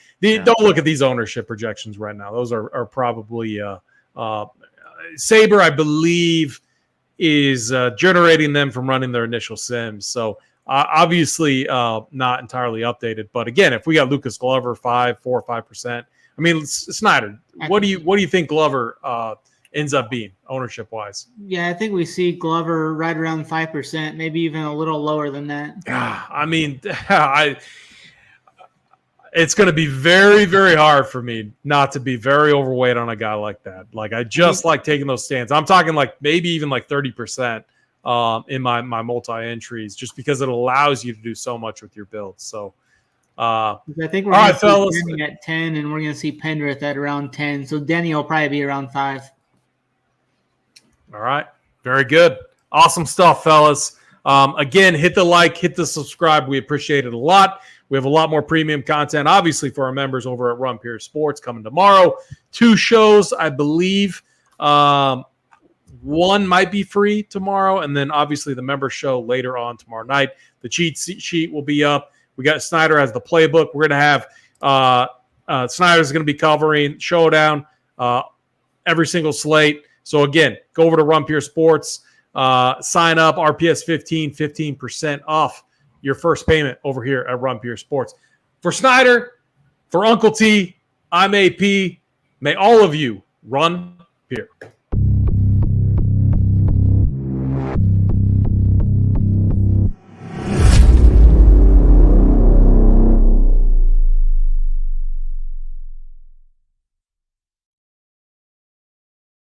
don't look at these ownership projections right now. Those are probably Saber, I believe, is generating them from running their initial sims. So obviously not entirely updated. But again, if we got Lucas Glover 4 or 5%, I mean, Snyder, what do you think Glover ends up being ownership wise? Yeah, I think we see Glover right around 5%, maybe even a little lower than that. I mean, it's going to be very, very hard for me not to be very overweight on a guy like that. Like, I just like taking those stands. I'm talking like maybe even like 30% in my multi-entries, just because it allows you to do so much with your build. So I think we're going to see Denny at 10, and we're going to see Pendrith at around 10. So Denny will probably be around 5. All right. Very good. Awesome stuff, fellas. Again, hit the like, hit the subscribe. We appreciate it a lot. We have a lot more premium content, obviously, for our members over at Run Pure Sports coming tomorrow. 2 shows, I believe. One might be free tomorrow, and then obviously the member show later on tomorrow night. The cheat sheet will be up. We got Snyder as the playbook. We're going to have Snyder's going to be covering Showdown, every single slate. So again, go over to Run Pure Sports, sign up, RPS 15% off your first payment over here at Run Pure Sports. For Snyder, for Uncle T, I'm AP. May all of you run pure.